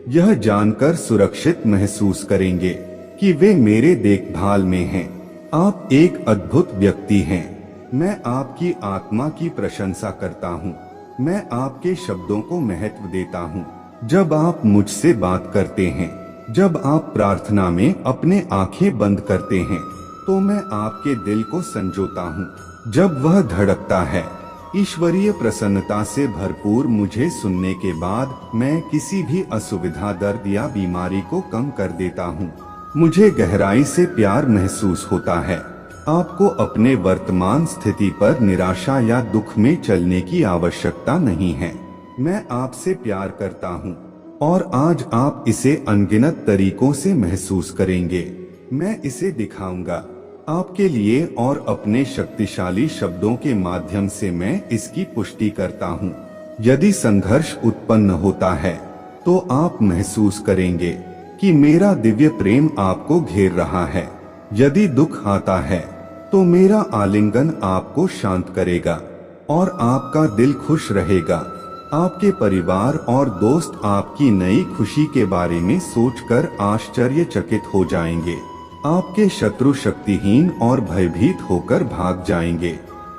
यह जानकर सुरक्षित महसूस करेंगे कि वे मेरे देखभाल में हैं। आप एक अद्भुत व्यक्ति हैं। मैं आपकी आत्मा की प्रशंसा करता हूँ। मैं आपके शब्दों को महत्व देता हूँ। जब आप मुझसे बात करते हैं, जब आप प्रार्थना में अपने आंखें बंद करते हैं, तो मैं आपके दिल को संजोता हूँ। जब वह धड़कता है ईश्वरीय प्रसन्नता से भरपूर, मुझे सुनने के बाद मैं किसी भी असुविधा, दर्द या बीमारी को कम कर देता हूँ। मुझे गहराई से प्यार महसूस होता है। आपको अपने वर्तमान स्थिति पर निराशा या दुख में चलने की आवश्यकता नहीं है। मैं आपसे प्यार करता हूँ और आज आप इसे अनगिनत तरीकों से महसूस करेंगे। मैं इसे दिखाऊंगा आपके लिए और अपने शक्तिशाली शब्दों के माध्यम से मैं इसकी पुष्टि करता हूँ। यदि संघर्ष उत्पन्न होता है तो आप महसूस करेंगे कि मेरा दिव्य प्रेम आपको घेर रहा है। यदि दुख आता है तो मेरा आलिंगन आपको शांत करेगा और आपका दिल खुश रहेगा। आपके परिवार और दोस्त आपकी नई खुशी के बारे में सोचकर आश्चर्यचकित हो जाएंगे। आपके शत्रु शक्तिहीन और भयभीत होकर भाग जाएंगे,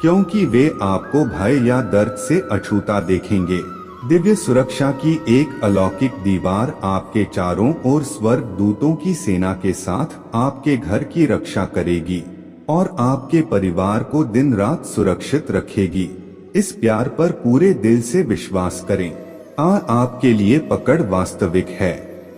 क्योंकि वे आपको भय या दर्द से अछूता देखेंगे। दिव्य सुरक्षा की एक अलौकिक दीवार आपके चारों ओर स्वर्ग दूतों की सेना के साथ आपके घर की रक्षा करेगी और आपके परिवार को दिन रात सुरक्षित रखेगी। इस प्यार पर पूरे दिल से विश्वास करें। आपके लिए पकड़ वास्तविक है,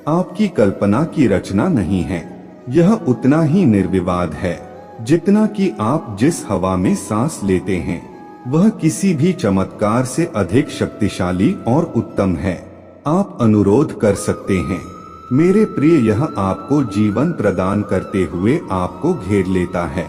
आपकी कल्पना की रचना नहीं है। यह उतना ही निर्विवाद है जितना कि आप जिस हवा में सांस लेते हैं, वह किसी भी चमत्कार से अधिक शक्तिशाली और उत्तम है। आप अनुरोध कर सकते हैं, मेरे प्रिय, यह आपको जीवन प्रदान करते हुए आपको घेर लेता है।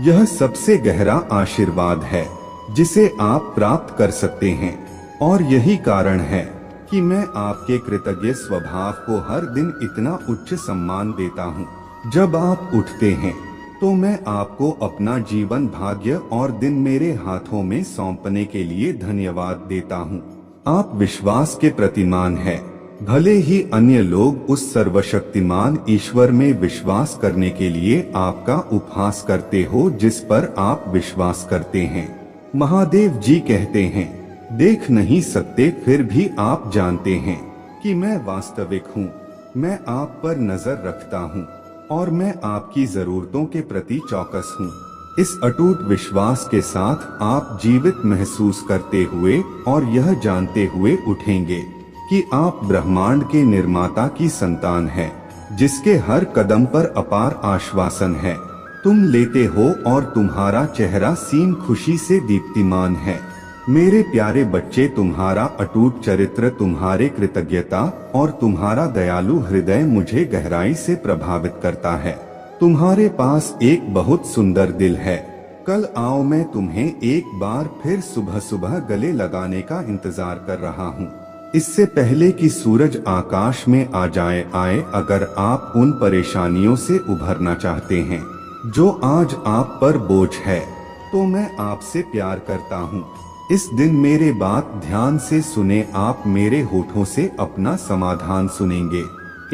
यह सबसे गहरा आशीर्वाद है जिसे आप प्राप्त कर सकते हैं और यही कारण है कि मैं आपके कृतज्ञ स्वभाव को हर दिन इतना उच्च सम्मान देता हूँ। जब आप उठते हैं तो मैं आपको अपना जीवन भाग्य और दिन मेरे हाथों में सौंपने के लिए धन्यवाद देता हूँ। आप विश्वास के प्रतिमान हैं। भले ही अन्य लोग उस सर्वशक्तिमान ईश्वर में विश्वास करने के लिए आपका उपहास करते हो जिस पर आप विश्वास करते हैं। महादेव जी कहते हैं, देख नहीं सकते फिर भी आप जानते हैं कि मैं वास्तविक हूँ। मैं आप पर नजर रखता हूँ और मैं आपकी जरूरतों के प्रति चौकस हूँ। इस अटूट विश्वास के साथ आप जीवित महसूस करते हुए और यह जानते हुए उठेंगे कि आप ब्रह्मांड के निर्माता की संतान हैं, जिसके हर कदम पर अपार आश्वासन है। तुम लेते हो और तुम्हारा चेहरा सीम खुशी से दीप्तिमान है। मेरे प्यारे बच्चे, तुम्हारा अटूट चरित्र, तुम्हारे कृतज्ञता और तुम्हारा दयालु हृदय मुझे गहराई से प्रभावित करता है। तुम्हारे पास एक बहुत सुंदर दिल है। कल आओ, मैं तुम्हें एक बार फिर सुबह सुबह गले लगाने का इंतजार कर रहा हूँ, इससे पहले कि सूरज आकाश में आ जाए। अगर आप उन परेशानियों से उभरना चाहते हैं जो आज आप पर बोझ है, तो मैं आपसे प्यार करता हूँ। इस दिन मेरे बात ध्यान से सुने। आप मेरे होठों से अपना समाधान सुनेंगे,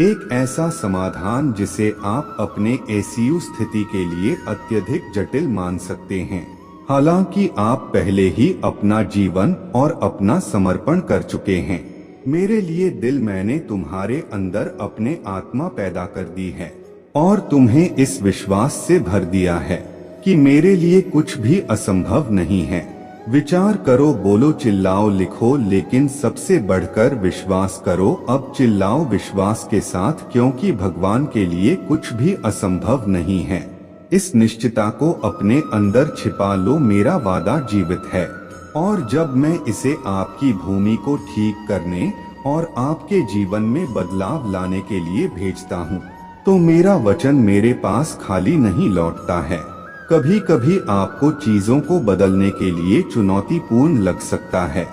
एक ऐसा समाधान जिसे आप अपने एसीयू स्थिति के लिए अत्यधिक जटिल मान सकते हैं। हालांकि आप पहले ही अपना जीवन और अपना समर्पण कर चुके हैं। मेरे लिए दिल, मैंने तुम्हारे अंदर अपने आत्मा पैदा कर दी है और तुम्हें इस विश्वास से भर दिया है कि मेरे लिए कुछ भी असंभव नहीं है। विचार करो, बोलो, चिल्लाओ, लिखो, लेकिन सबसे बढ़कर विश्वास करो। अब चिल्लाओ विश्वास के साथ, क्योंकि भगवान के लिए कुछ भी असंभव नहीं है। इस निश्चिता को अपने अंदर छिपा लो, मेरा वादा जीवित है और जब मैं इसे आपकी भूमि को ठीक करने और आपके जीवन में बदलाव लाने के लिए भेजता हूँ, तो मेरा वचन मेरे पास खाली नहीं लौटता है। कभी कभी आपको चीजों को बदलने के लिए चुनौतीपूर्ण लग सकता है,